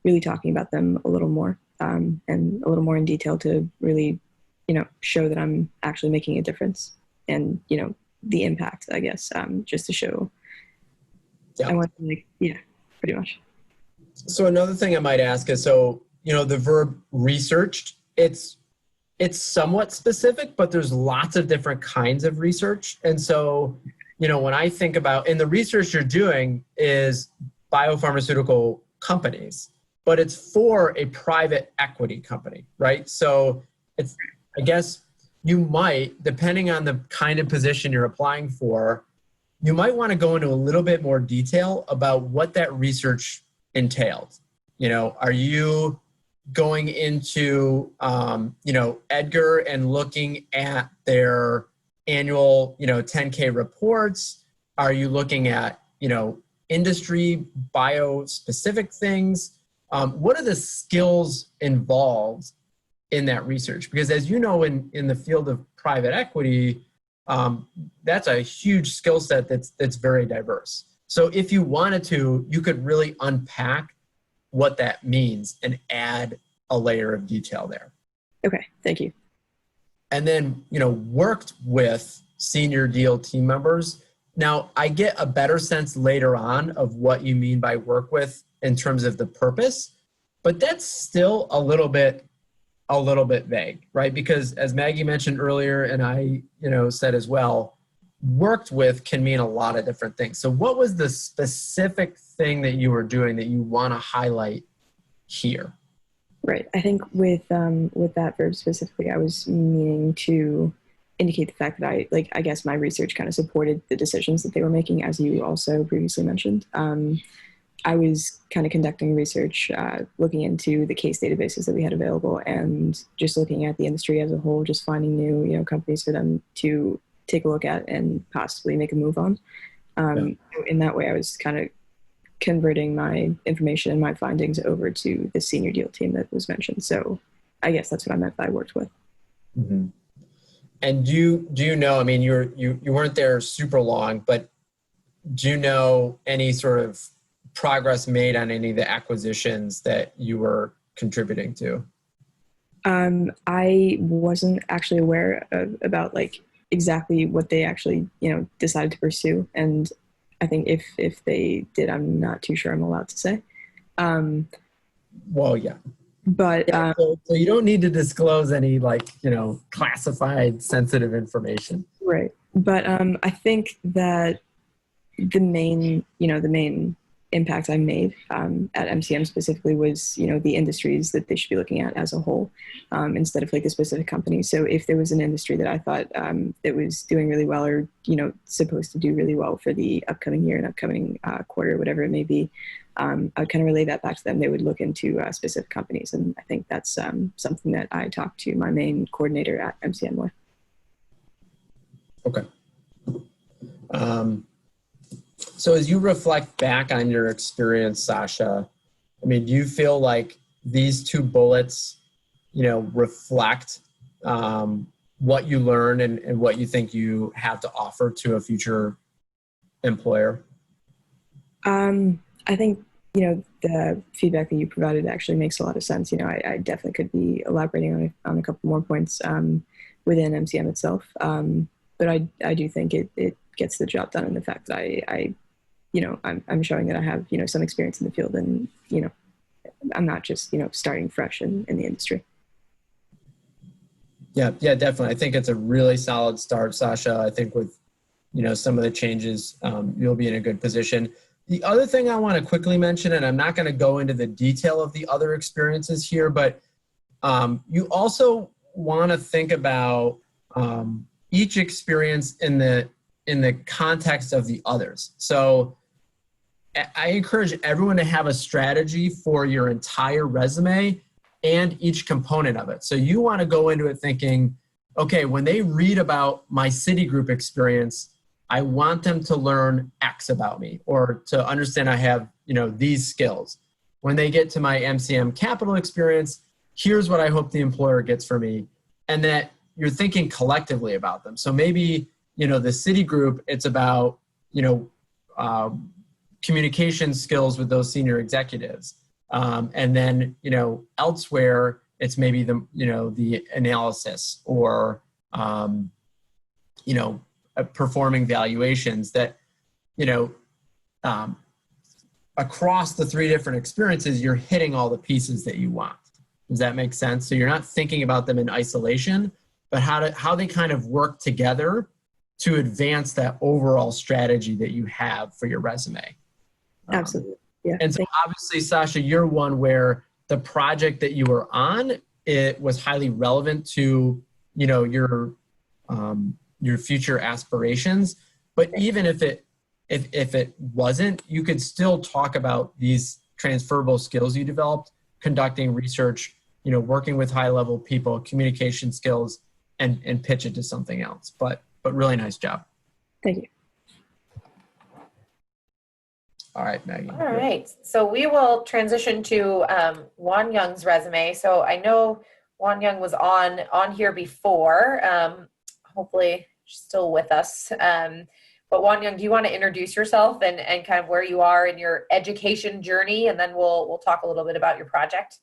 really talking about them a little more and a little more in detail to really, show that I'm actually making a difference and, the impact, I guess, just to show. Yeah. I want to pretty much. So another thing I might ask is, the verb researched, it's somewhat specific, but there's lots of different kinds of research. And so, when I think about, and the research you're doing is biopharmaceutical companies, but it's for a private equity company, right? So I guess you might, depending on the kind of position you're applying for, you might want to go into a little bit more detail about what that research entailed. Are you going into, Edgar and looking at their annual, 10K reports? Are you looking at, industry bio-specific things? What are the skills involved in that research? Because as you know, in the field of private equity, that's a huge skill set that's very diverse. So if you wanted to, you could really unpack what that means and add a layer of detail there. Okay, thank you. And then, worked with senior deal team members. Now, I get a better sense later on of what you mean by work with in terms of the purpose, but that's still a little bit vague, right? Because as Maggie mentioned earlier, and I, said as well, worked with can mean a lot of different things. So what was the specific thing that you were doing that you want to highlight here? Right. I think with that verb specifically, I was meaning to indicate the fact that I guess my research kind of supported the decisions that they were making, as you also previously mentioned. I was kind of conducting research, looking into the case databases that we had available and just looking at the industry as a whole, just finding new, companies for them to take a look at and possibly make a move on. In that way, I was kind of converting my information and my findings over to the senior deal team that was mentioned. So I guess that's what I meant by worked with. Mm-hmm. And do you know, I mean, you weren't there super long, but do you know any sort of progress made on any of the acquisitions that you were contributing to? I wasn't actually aware about like exactly what they actually, decided to pursue. And I think if they did, I'm not too sure I'm allowed to say. Well, yeah. But so you don't need to disclose any classified sensitive information. Right. But I think that the main impact I made at MCM specifically was, the industries that they should be looking at as a whole, instead of like the specific company. So if there was an industry that I thought that was doing really well or, supposed to do really well for the upcoming year and upcoming quarter, whatever it may be, I would kind of relay that back to them. They would look into specific companies. And I think that's something that I talked to my main coordinator at MCM with. Okay. So as you reflect back on your experience, Sasha, I mean, do you feel like these two bullets, reflect what you learned and what you think you have to offer to a future employer? I think, the feedback that you provided actually makes a lot of sense. I definitely could be elaborating on a couple more points within MCM itself. But I do think it gets the job done in the fact that I I'm showing that I have, some experience in the field, and, I'm not just, starting fresh in the industry. Yeah, definitely. I think it's a really solid start, Sasha. I think with, some of the changes, you'll be in a good position. The other thing I want to quickly mention, and I'm not going to go into the detail of the other experiences here, but you also want to think about each experience in the context of the others. So I encourage everyone to have a strategy for your entire resume and each component of it. So you want to go into it thinking, okay, when they read about my Citigroup experience, I want them to learn X about me, or to understand I have, these skills. When they get to my MCM Capital experience, here's what I hope the employer gets for me. And that you're thinking collectively about them. So maybe, the Citigroup, it's about, communication skills with those senior executives. And then, elsewhere, it's maybe the analysis or, performing valuations that, across the three different experiences, you're hitting all the pieces that you want. Does that make sense? So you're not thinking about them in isolation, but how they kind of work together to advance that overall strategy that you have for your resume. Absolutely. Yeah. And so obviously, Sasha, you're one where the project that you were on, it was highly relevant to, your future aspirations. But even if it wasn't, you could still talk about these transferable skills you developed, conducting research, working with high level people, communication skills, and pitch it to something else. But really nice job. Thank you. All right, Maggie. All right. So we will transition to Wan Young's resume. So I know Wan Young was on here before. Hopefully she's still with us. But Wan Young, do you want to introduce yourself and kind of where you are in your education journey? And then we'll talk a little bit about your project.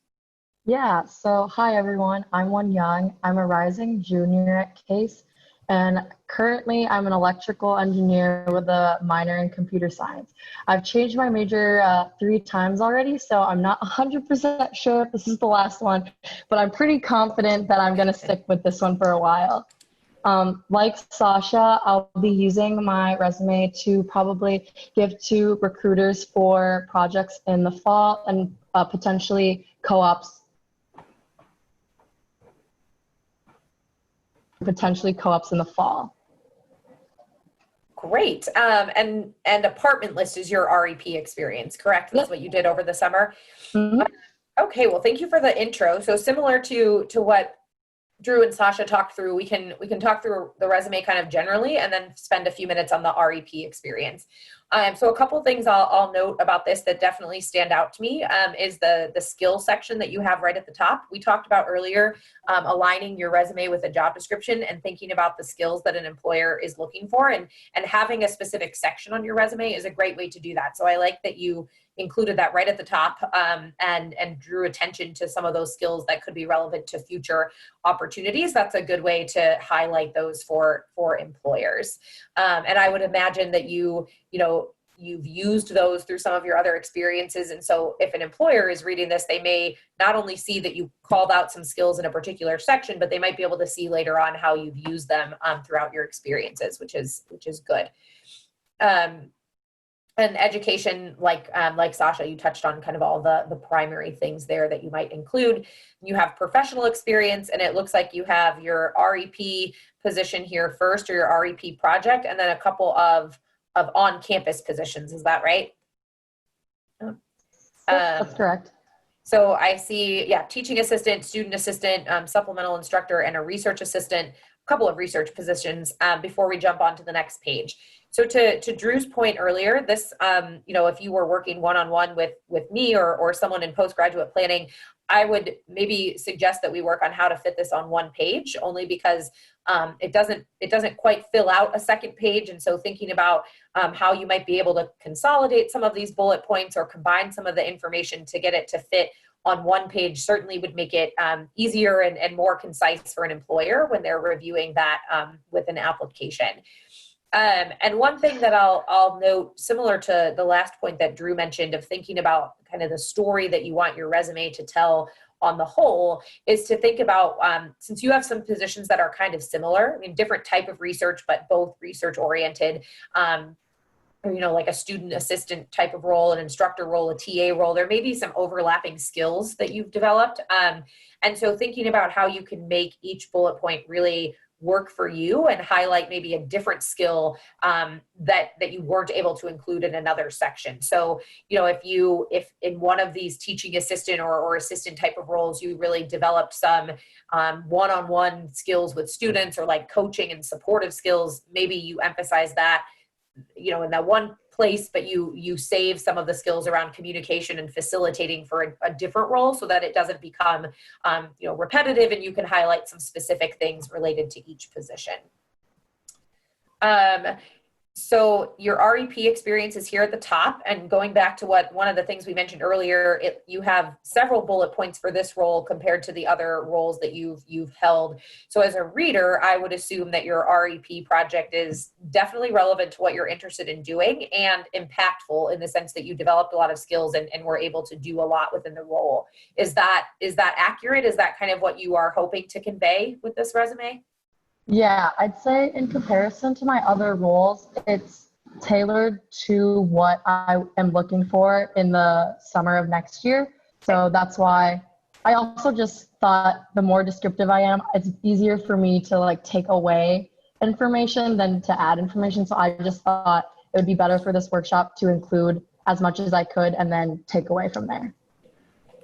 Yeah. So hi, everyone. I'm Wan Young. I'm a rising junior at Case. And currently, I'm an electrical engineer with a minor in computer science. I've changed my major 3 times already, so I'm not 100% sure if this is the last one, but I'm pretty confident that I'm going to stick with this one for a while. Like Sasha, I'll be using my resume to probably give to recruiters for projects in the fall and potentially co-ops in the fall. Great. And apartment list is your REP experience, correct? That's what you did over the summer. Mm-hmm. Okay. Well, thank you for the intro. So similar to what Drew and Sasha talked through, we can talk through the resume kind of generally, and then spend a few minutes on the REP experience. So a couple things I'll note about this that definitely stand out to me is the skill section that you have right at the top. We talked about earlier aligning your resume with a job description and thinking about the skills that an employer is looking for, and having a specific section on your resume is a great way to do that. So I like that you included that right at the top and drew attention to some of those skills that could be relevant to future opportunities. That's a good way to highlight those for employers. And I would imagine that you've used those through some of your other experiences. And so if an employer is reading this, they may not only see that you called out some skills in a particular section, but they might be able to see later on how you've used them throughout your experiences, which is good. And education, like Sasha, you touched on kind of all the primary things there that you might include. You have professional experience, and it looks like you have your REP position here first, or your REP project, and then a couple of on-campus positions. Is that right? That's correct. So I see, teaching assistant, student assistant, supplemental instructor, and a research assistant, a couple of research positions before we jump on to the next page. So to Drew's point earlier, this, if you were working one-on-one with me or someone in postgraduate planning, I would maybe suggest that we work on how to fit this on one page, only because it doesn't quite fill out a second page. And so thinking about how you might be able to consolidate some of these bullet points or combine some of the information to get it to fit on one page certainly would make it easier and more concise for an employer when they're reviewing that with an application. And one thing that I'll note, similar to the last point that Drew mentioned of thinking about kind of the story that you want your resume to tell on the whole, is to think about, since you have some positions that are kind of similar, I mean, different type of research, but both research oriented, like a student assistant type of role, an instructor role, a TA role, there may be some overlapping skills that you've developed. And so thinking about how you can make each bullet point really work for you and highlight maybe a different skill that you weren't able to include in another section. So, if in one of these teaching assistant or assistant type of roles, you really developed some one-on-one skills with students or like coaching and supportive skills, maybe you emphasize that, in that one place, but you save some of the skills around communication and facilitating for a different role so that it doesn't become, repetitive, and you can highlight some specific things related to each position. So your REP experience is here at the top, and going back to one of the things we mentioned earlier, you have several bullet points for this role compared to the other roles that you've held. So as a reader, I would assume that your REP project is definitely relevant to what you're interested in doing and impactful in the sense that you developed a lot of skills and were able to do a lot within the role. Is that accurate? Is that kind of what you are hoping to convey with this resume? Yeah, I'd say in comparison to my other roles, it's tailored to what I am looking for in the summer of next year. So that's why I also just thought the more descriptive I am, it's easier for me to take away information than to add information. So I just thought it would be better for this workshop to include as much as I could and then take away from there.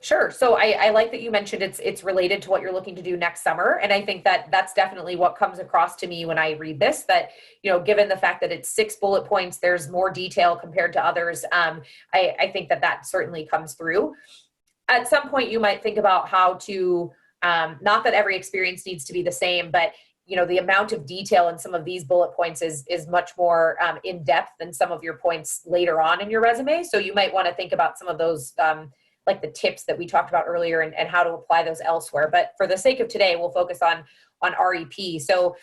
Sure. So I like that you mentioned it's related to what you're looking to do next summer. And I think that that's definitely what comes across to me when I read this, that, given the fact that it's 6 bullet points, there's more detail compared to others. I think that certainly comes through. At some point, you might think about how to, not that every experience needs to be the same, but the amount of detail in some of these bullet points is much more in depth than some of your points later on in your resume. So you might want to think about some of those, like the tips that we talked about earlier and how to apply those elsewhere. But for the sake of today, we'll focus on REP. So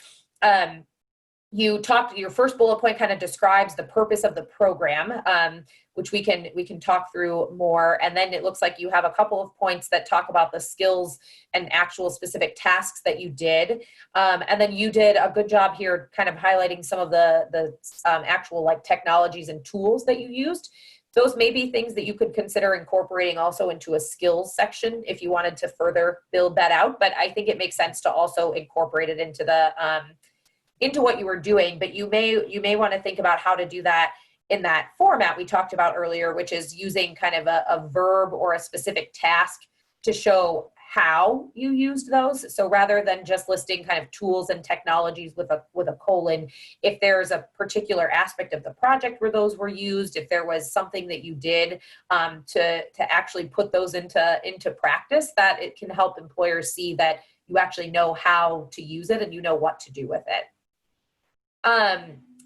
your first bullet point kind of describes the purpose of the program, which we can talk through more. And then it looks like you have a couple of points that talk about the skills and actual specific tasks that you did. And then you did a good job here kind of highlighting some of the actual technologies and tools that you used. Those may be things that you could consider incorporating also into a skills section if you wanted to further build that out. But I think it makes sense to also incorporate it into what you were doing. But you may want to think about how to do that in that format we talked about earlier, which is using kind of a verb or a specific task to show how you used those. So rather than just listing kind of tools and technologies with a colon, if there's a particular aspect of the project where those were used, if there was something that you did to actually put those into practice, that it can help employers see that you actually know how to use it and you know what to do with it.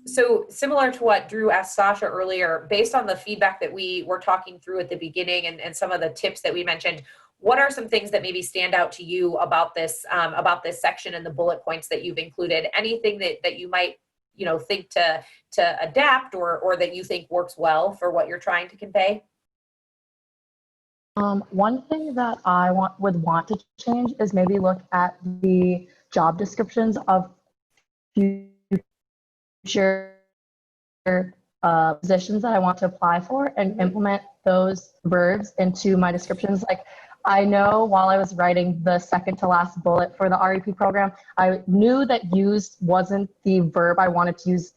So similar to what Drew asked Sasha earlier, based on the feedback that we were talking through at the beginning and some of the tips that we mentioned, what are some things that maybe stand out to you about this section and the bullet points that you've included? Anything that you might, think to adapt or that you think works well for what you're trying to convey? One thing that I would want to change is maybe look at the job descriptions of future positions that I want to apply for and implement those verbs into my descriptions. I know while I was writing the second to last bullet for the REP program, I knew that used wasn't the verb I wanted to use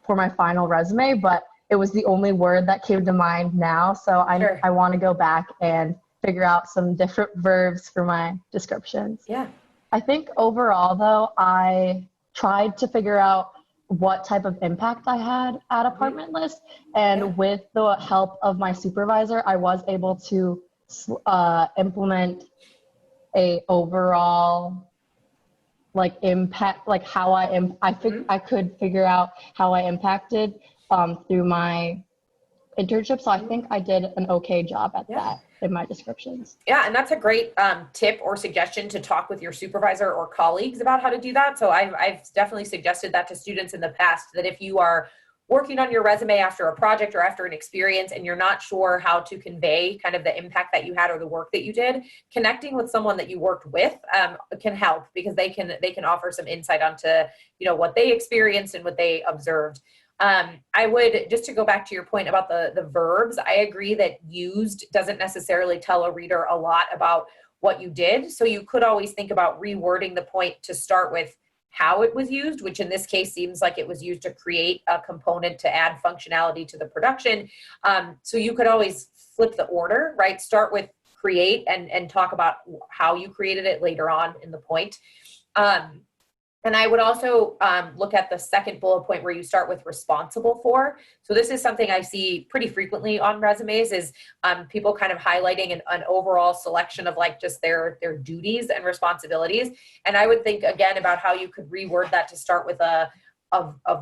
for my final resume, but it was the only word that came to mind now. So I want to go back and figure out some different verbs for my descriptions. Yeah. I think overall though, I tried to figure out what type of impact I had at Apartmentless, and with the help of my supervisor, I was able to implement a overall impact, how I could figure out how I impacted through my internship. So I think I did an okay job at that in my descriptions. Yeah, and that's a great tip or suggestion to talk with your supervisor or colleagues about how to do that. So I've definitely suggested that to students in the past, that if you are working on your resume after a project or after an experience and you're not sure how to convey kind of the impact that you had or the work that you did, connecting with someone that you worked with can help, because they can offer some insight onto, you know, what they experienced and what they observed. I would, just to go back to your point about the verbs, I agree that used doesn't necessarily tell a reader a lot about what you did. So you could always think about rewording the point to start with how it was used, which in this case seems like it was used to create a component to add functionality to the production. So you could always flip the order, right? Start with create and talk about how you created it later on in the point. And I would also look at the second bullet point where you start with responsible for. So this is something I see pretty frequently on resumes, is people kind of highlighting an overall selection of like just their duties and responsibilities. And I would think again about how you could reword that to start with a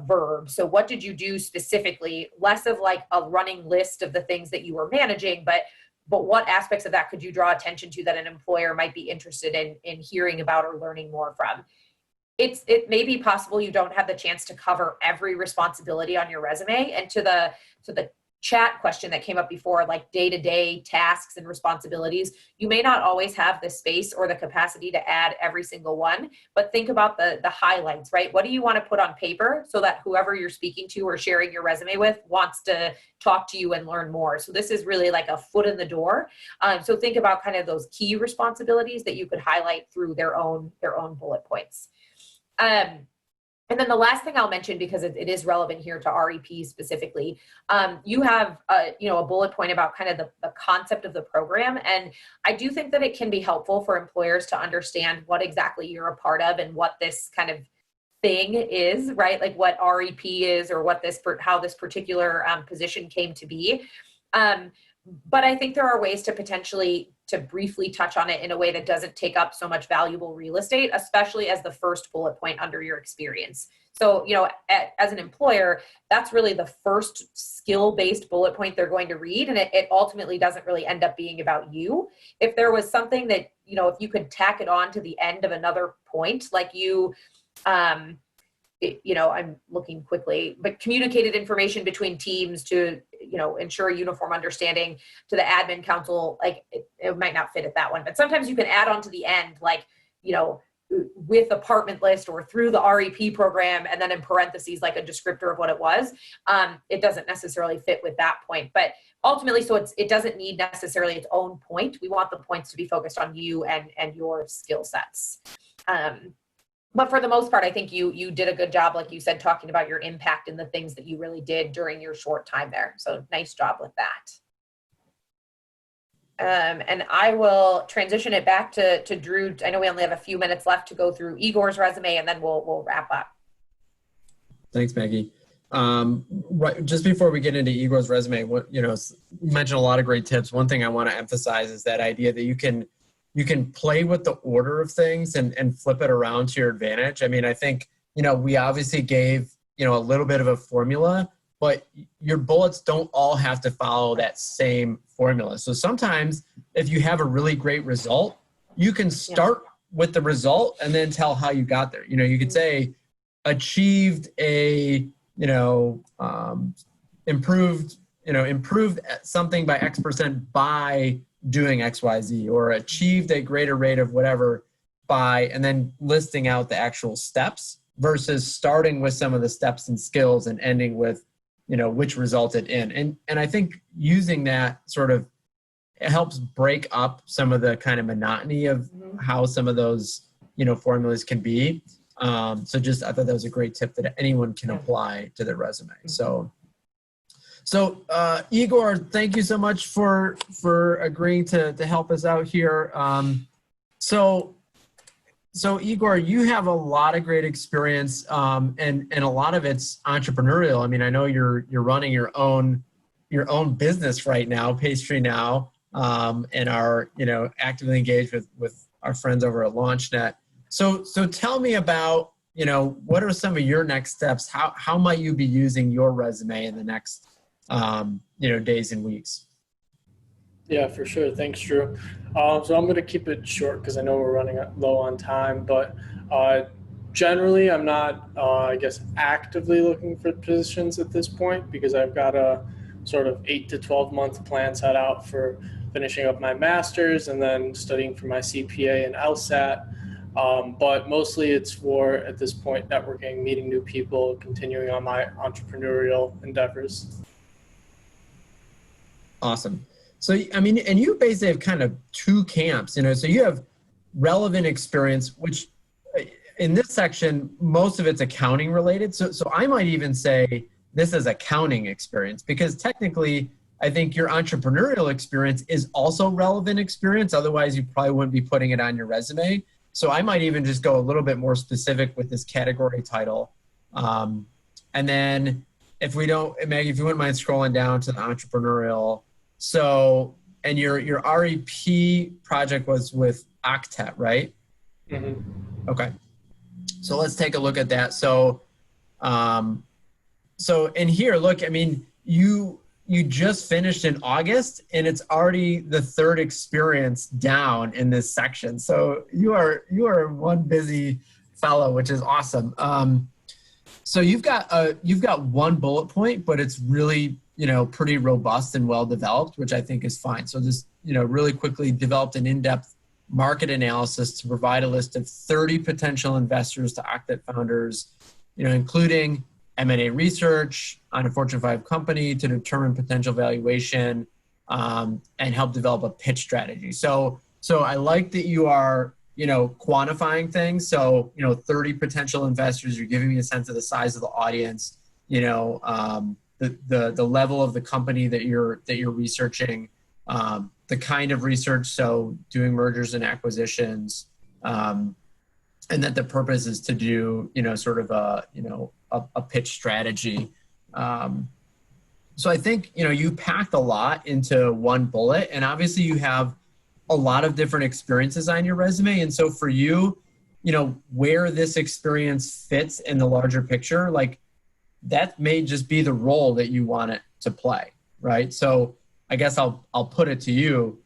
verb. So what did you do specifically? Less of like a running list of the things that you were managing, but what aspects of that could you draw attention to that an employer might be interested in hearing about or learning more from? It may be possible you don't have the chance to cover every responsibility on your resume. And to the chat question that came up before, like day-to-day tasks and responsibilities, you may not always have the space or the capacity to add every single one, but think about the highlights, right? What do you want to put on paper so that whoever you're speaking to or sharing your resume with wants to talk to you and learn more? So this is really like a foot in the door. So think about kind of those key responsibilities that you could highlight through their own bullet points. And then the last thing I'll mention, because it is relevant here to REP specifically, you have a bullet point about kind of the concept of the program. And I do think that it can be helpful for employers to understand what exactly you're a part of and what this kind of thing is, right? Like what REP is, or how this particular position came to be. But I think there are ways to briefly touch on it in a way that doesn't take up so much valuable real estate, especially as the first bullet point under your experience. So, as an employer, that's really the first skill-based bullet point they're going to read. And it ultimately doesn't really end up being about you. If there was something that, if you could tack it on to the end of another point, like I'm looking quickly, but communicated information between teams to, ensure uniform understanding to the admin council, like it might not fit at that one, but sometimes you can add on to the end, like, with apartment list or through the REP program, and then in parentheses, like a descriptor of what it was. It doesn't necessarily fit with that point, but ultimately, so it doesn't need necessarily its own point. We want the points to be focused on you and your skill sets. But for the most part, I think you did a good job, like you said, talking about your impact and the things that you really did during your short time there. So nice job with that. And I will transition it back to Drew. I know we only have a few minutes left to go through Igor's resume, and then we'll wrap up. Thanks, Maggie. Right, just before we get into Igor's resume, you mentioned a lot of great tips. One thing I want to emphasize is that idea that you can play with the order of things and flip it around to your advantage. I mean, I think, we obviously gave, a little bit of a formula, but your bullets don't all have to follow that same formula. So sometimes if you have a really great result, you can start with the result and then tell how you got there. You could say achieved a, improved something by X% by doing XYZ, or achieved a greater rate of whatever by, and then listing out the actual steps versus starting with some of the steps and skills and ending with, which resulted in. And I think using that it helps break up some of the kind of monotony of how some of those, formulas can be. I thought that was a great tip that anyone can apply to their resume. So Igor, thank you so much for agreeing to help us out here. So Igor, you have a lot of great experience, and a lot of it's entrepreneurial. I mean, I know you're running your own business right now, Pastry Now, and are actively engaged with our friends over at LaunchNet. So tell me about what are some of your next steps? How might you be using your resume in the next days and weeks. Yeah, for sure. Thanks, Drew. So I'm going to keep it short because I know we're running low on time, but generally I'm not, actively looking for positions at this point because I've got a sort of 8 to 12 month plan set out for finishing up my master's and then studying for my CPA and LSAT. But mostly it's for, at this point, networking, meeting new people, continuing on my entrepreneurial endeavors. Awesome. So, I mean, and you basically have kind of two camps, so you have relevant experience, which in this section, most of it's accounting related. So I might even say this is accounting experience because technically I think your entrepreneurial experience is also relevant experience. Otherwise you probably wouldn't be putting it on your resume. So I might even just go a little bit more specific with this category title. And then if we don't, Maggie, if you wouldn't mind scrolling down to the entrepreneurial. So, and your REP project was with Octet, right? Mm-hmm. Okay. So let's take a look at that. So, so in here, look, I mean, you just finished in August and it's already the third experience down in this section. So you are one busy fellow, which is awesome. So you've got one bullet point, but it's really, pretty robust and well developed, which I think is fine. So just, really quickly developed an in-depth market analysis to provide a list of 30 potential investors to Octet founders, including M&A research on a Fortune 5 company to determine potential valuation and help develop a pitch strategy. So I like that you are, quantifying things. So, 30 potential investors, you're giving me a sense of the size of the audience, the level of the company that you're researching, the kind of research, so doing mergers and acquisitions, and that the purpose is to do, sort of a pitch strategy. So I think, you packed a lot into one bullet, and obviously you have a lot of different experiences on your resume. And so for you, where this experience fits in the larger picture, like that may just be the role that you want it to play, right? So I guess I'll put it to you.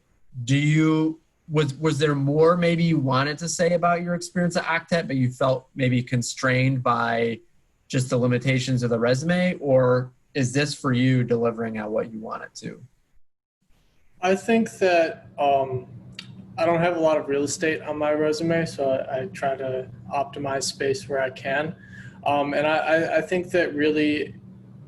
Was there more maybe you wanted to say about your experience at Octet, but you felt maybe constrained by just the limitations of the resume, or is this for you delivering at what you want it to? I think that I don't have a lot of real estate on my resume, so I try to optimize space where I can. And I think that really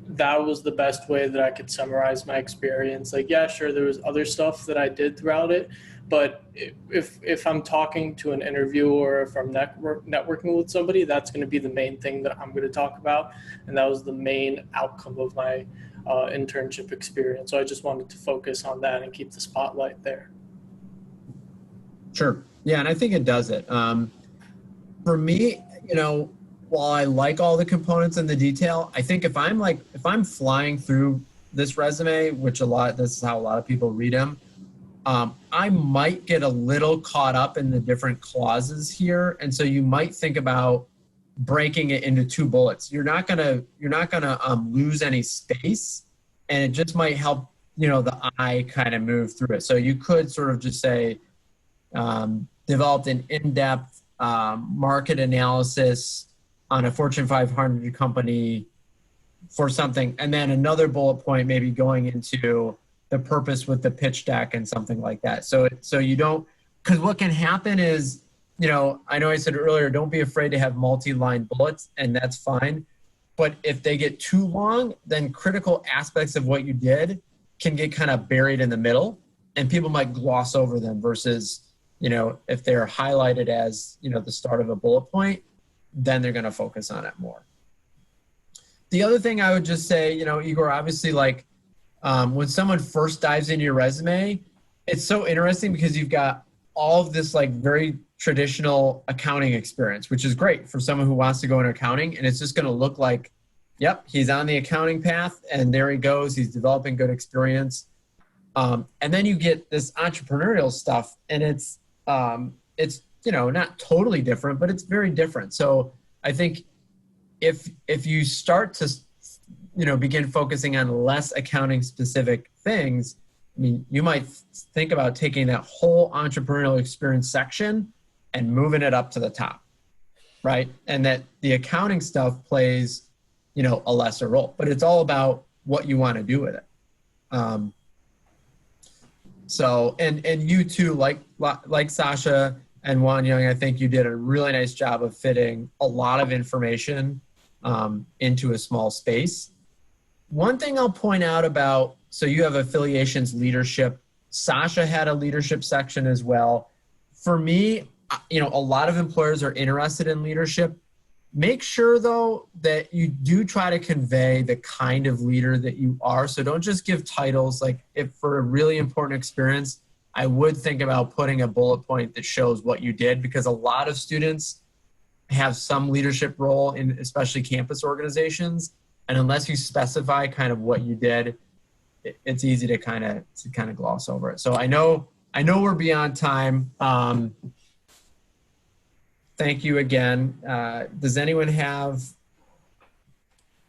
that was the best way that I could summarize my experience. Like, yeah, sure, there was other stuff that I did throughout it, but if I'm talking to an interview or if I'm networking with somebody, that's going to be the main thing that I'm going to talk about. And that was the main outcome of my internship experience. So I just wanted to focus on that and keep the spotlight there. Sure. Yeah, and I think it does it. For me, while I like all the components and the detail, I think if I'm flying through this resume, which this is how a lot of people read them, I might get a little caught up in the different clauses here. And so you might think about breaking it into two bullets. You're not gonna lose any space, and it just might help, the eye kind of move through it. So you could sort of just say, developed an in-depth market analysis on a Fortune 500 company for something, and then another bullet point maybe going into the purpose with the pitch deck and something like that. So you don't, because what can happen is, I know I said earlier, don't be afraid to have multi-line bullets, and that's fine. But if they get too long, then critical aspects of what you did can get kind of buried in the middle, and people might gloss over them versus, if they're highlighted as, the start of a bullet point, then they're going to focus on it more. The other thing I would just say, Igor, obviously, like when someone first dives into your resume, it's so interesting because you've got all of this like very traditional accounting experience, which is great for someone who wants to go into accounting. And it's just going to look like, yep, he's on the accounting path and there he goes. He's developing good experience. And then you get this entrepreneurial stuff, and it's not totally different, but it's very different. So I think if you start to begin focusing on less accounting specific things, I mean, you might think about taking that whole entrepreneurial experience section and moving it up to the top, right? And that the accounting stuff plays, a lesser role, but it's all about what you want to do with it. So, and you too, like Sasha and Wan Young, I think you did a really nice job of fitting a lot of information into a small space. One thing I'll point out about, so you have affiliations, leadership. Sasha had a leadership section as well. For me, a lot of employers are interested in leadership. Make sure though that you do try to convey the kind of leader that you are. So don't just give titles. Like if for a really important experience, I would think about putting a bullet point that shows what you did, because a lot of students have some leadership role in especially campus organizations. And unless you specify kind of what you did, it's easy to kind of gloss over it. So I know we're beyond time. Thank you again. Does anyone have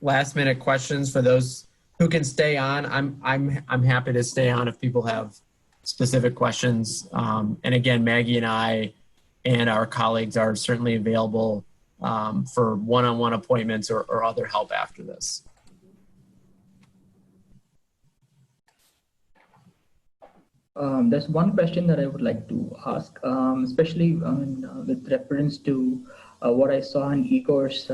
last minute questions for those who can stay on? I'm happy to stay on if people have specific questions. And again, Maggie and I and our colleagues are certainly available for one-on-one appointments or other help after this. There's one question that I would like to ask, especially with reference to what I saw in Igor's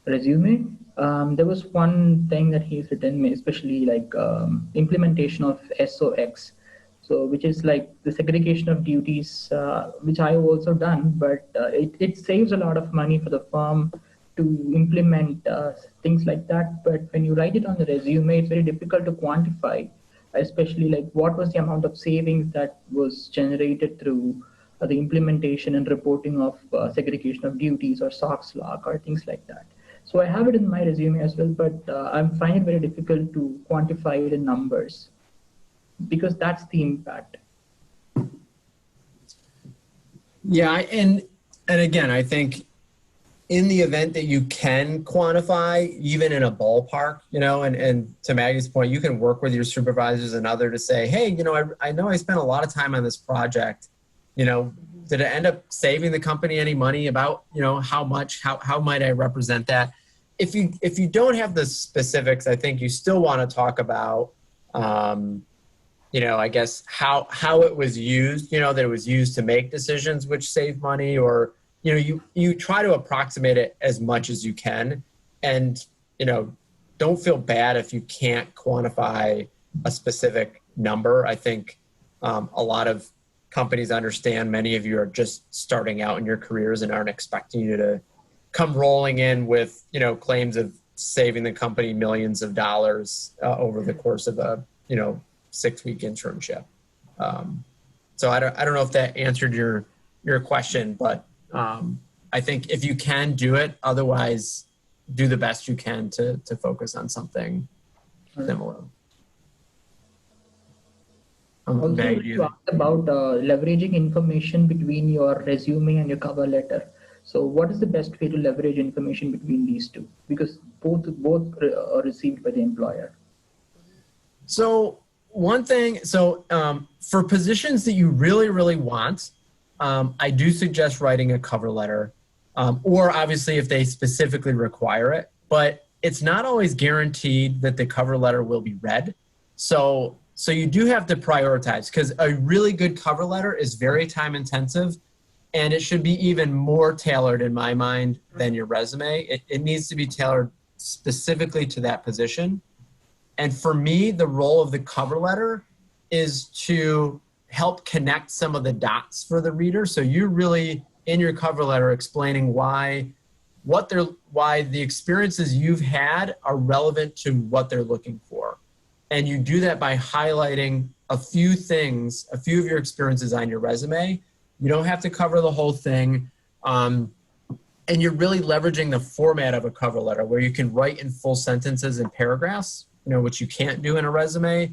resume. There was one thing that he's written, especially like implementation of SOX. So which is like the segregation of duties, which I have also done, but it saves a lot of money for the firm to implement things like that. But when you write it on the resume, it's very difficult to quantify, especially like what was the amount of savings that was generated through the implementation and reporting of segregation of duties or SOX log or things like that. So I have it in my resume as well, but I'm finding it very difficult to quantify it in numbers, because that's the impact. Yeah, and again, I think in the event that you can quantify, even in a ballpark, and to Maggie's point, you can work with your supervisors and other to say, hey, I know I spent a lot of time on this project. Did it end up saving the company any money? About, how much, how might I represent that? If you don't have the specifics, I think you still want to talk about, I guess how it was used, that it was used to make decisions which save money, or, you try to approximate it as much as you can. And, don't feel bad if you can't quantify a specific number. I think a lot of companies understand many of you are just starting out in your careers and aren't expecting you to come rolling in with, claims of saving the company millions of dollars over the course of a, 6-week internship. So I don't know if that answered your question, but I think if you can do it, otherwise do the best you can to focus on something similar. Also, you asked about leveraging information between your resume and your cover letter. So what is the best way to leverage information between these two? Because both are received by the employer. So one thing, for positions that you really, really want, I do suggest writing a cover letter, or obviously if they specifically require it, but it's not always guaranteed that the cover letter will be read. So you do have to prioritize, because a really good cover letter is very time intensive, and it should be even more tailored in my mind than your resume. It needs to be tailored specifically to that position. And for me, the role of the cover letter is to help connect some of the dots for the reader. So you're really in your cover letter explaining why the experiences you've had are relevant to what they're looking for. And you do that by highlighting a few things, a few of your experiences on your resume. You don't have to cover the whole thing. And you're really leveraging the format of a cover letter where you can write in full sentences and paragraphs, which you can't do in a resume,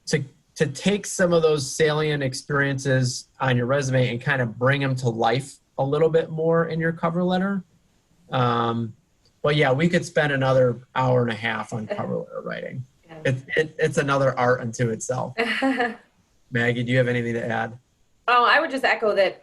to take some of those salient experiences on your resume and kind of bring them to life a little bit more in your cover letter. Well, yeah, we could spend another hour and a half on cover letter writing. Yeah. It's another art unto itself. Maggie, do you have anything to add? Oh, I would just echo that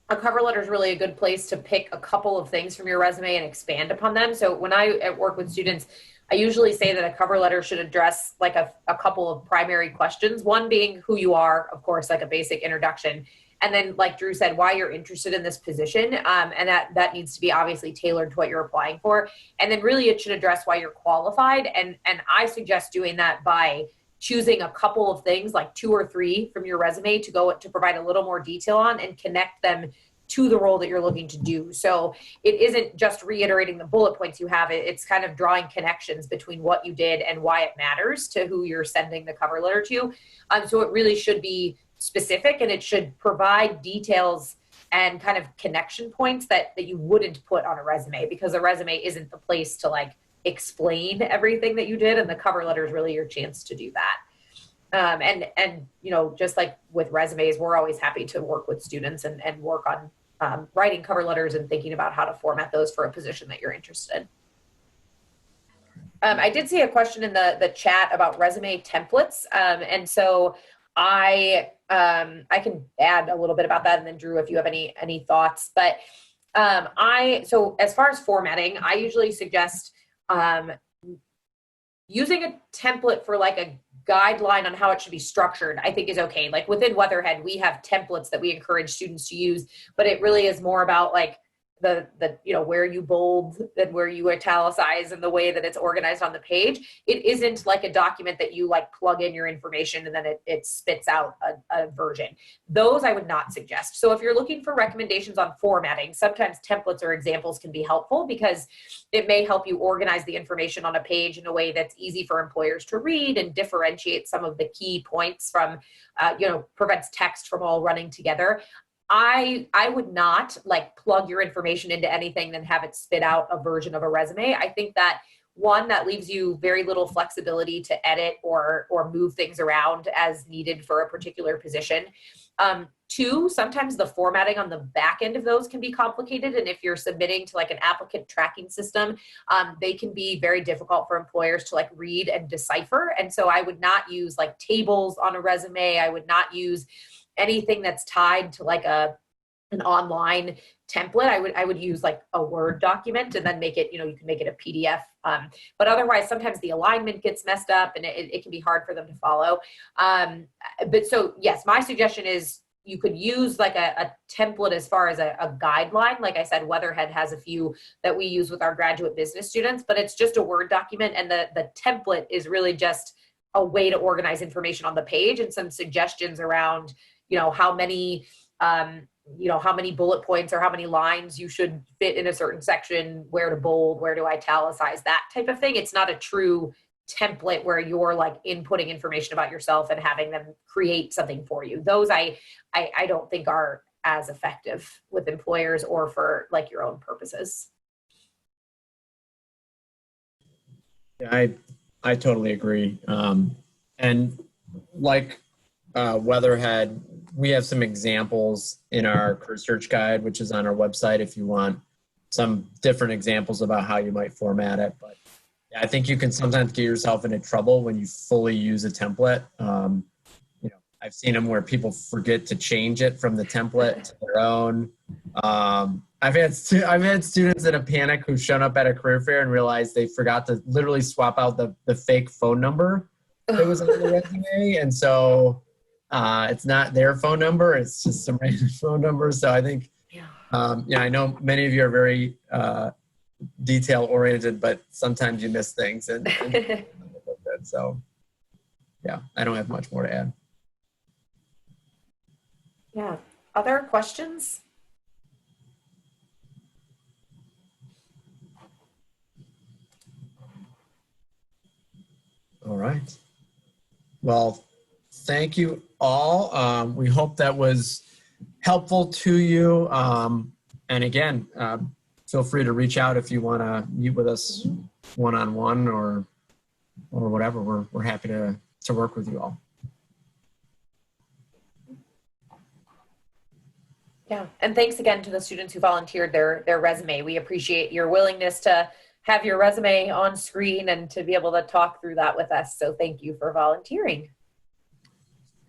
a cover letter is really a good place to pick a couple of things from your resume and expand upon them. So when I work with students, I usually say that a cover letter should address like a couple of primary questions. One being who you are, of course, like a basic introduction. And then, like Drew said, why you're interested in this position. And that needs to be obviously tailored to what you're applying for. And then really it should address why you're qualified. And I suggest doing that by choosing a couple of things, like 2 or 3 from your resume to provide a little more detail on and connect them to the role that you're looking to do. So it isn't just reiterating the bullet points you have, it's kind of drawing connections between what you did and why it matters to who you're sending the cover letter to. So it really should be specific, and it should provide details and kind of connection points that you wouldn't put on a resume, because a resume isn't the place to like explain everything that you did, and the cover letter is really your chance to do that. And you know, just like with resumes, we're always happy to work with students and work on writing cover letters and thinking about how to format those for a position that you're interested in. I did see a question in the chat about resume templates, and so I can add a little bit about that, and then Drew, if you have any thoughts. But so as far as formatting, I usually suggest using a template for like a guideline on how it should be structured, I think is okay. Like within Weatherhead, we have templates that we encourage students to use, but it really is more about like the you know, where you bold and where you italicize and the way that it's organized on the page. It isn't like a document that you like plug in your information and then it spits out a version. Those I would not suggest. So if you're looking for recommendations on formatting, sometimes templates or examples can be helpful because it may help you organize the information on a page in a way that's easy for employers to read and differentiate some of the key points from, you know, prevents text from all running together. I would not like plug your information into anything and have it spit out a version of a resume. I think that one, that leaves you very little flexibility to edit or move things around as needed for a particular position. 2, sometimes the formatting on the back end of those can be complicated. And if you're submitting to like an applicant tracking system, they can be very difficult for employers to like read and decipher. And so I would not use like tables on a resume. I would not use anything that's tied to like an online template. I would use like a Word document and then make it, you know, you can make it a PDF. But otherwise, sometimes the alignment gets messed up and it can be hard for them to follow. But so yes, my suggestion is you could use like a template as far as a guideline. Like I said, Weatherhead has a few that we use with our graduate business students, but it's just a Word document, and the template is really just a way to organize information on the page and some suggestions around, you know, how many bullet points or how many lines you should fit in a certain section, where to bold, where to italicize, that type of thing. It's not a true template where you're like inputting information about yourself and having them create something for you. Those I don't think are as effective with employers or for like your own purposes. Yeah, I totally agree. And like Weatherhead, we have some examples in our career search guide, which is on our website if you want some different examples about how you might format it. But yeah, I think you can sometimes get yourself into trouble when you fully use a template. You know, I've seen them where people forget to change it from the template to their own. I've had students in a panic who've shown up at a career fair and realized they forgot to literally swap out the fake phone number that was on the resume, and so it's not their phone number, it's just some random phone number. So I think, yeah, I know many of you are very detail oriented, but sometimes you miss things, and so yeah, I don't have much more to add. Yeah. Other questions? All right. Well, thank you all. We hope that was helpful to you. And again, feel free to reach out if you want to meet with us one-on-one or whatever. We're happy to work with you all. Yeah, and thanks again to the students who volunteered their resume. We appreciate your willingness to have your resume on screen and to be able to talk through that with us. So thank you for volunteering.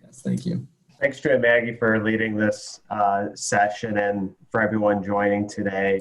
Yes, thank you. Thanks, Drew and Maggie, for leading this session and for everyone joining today.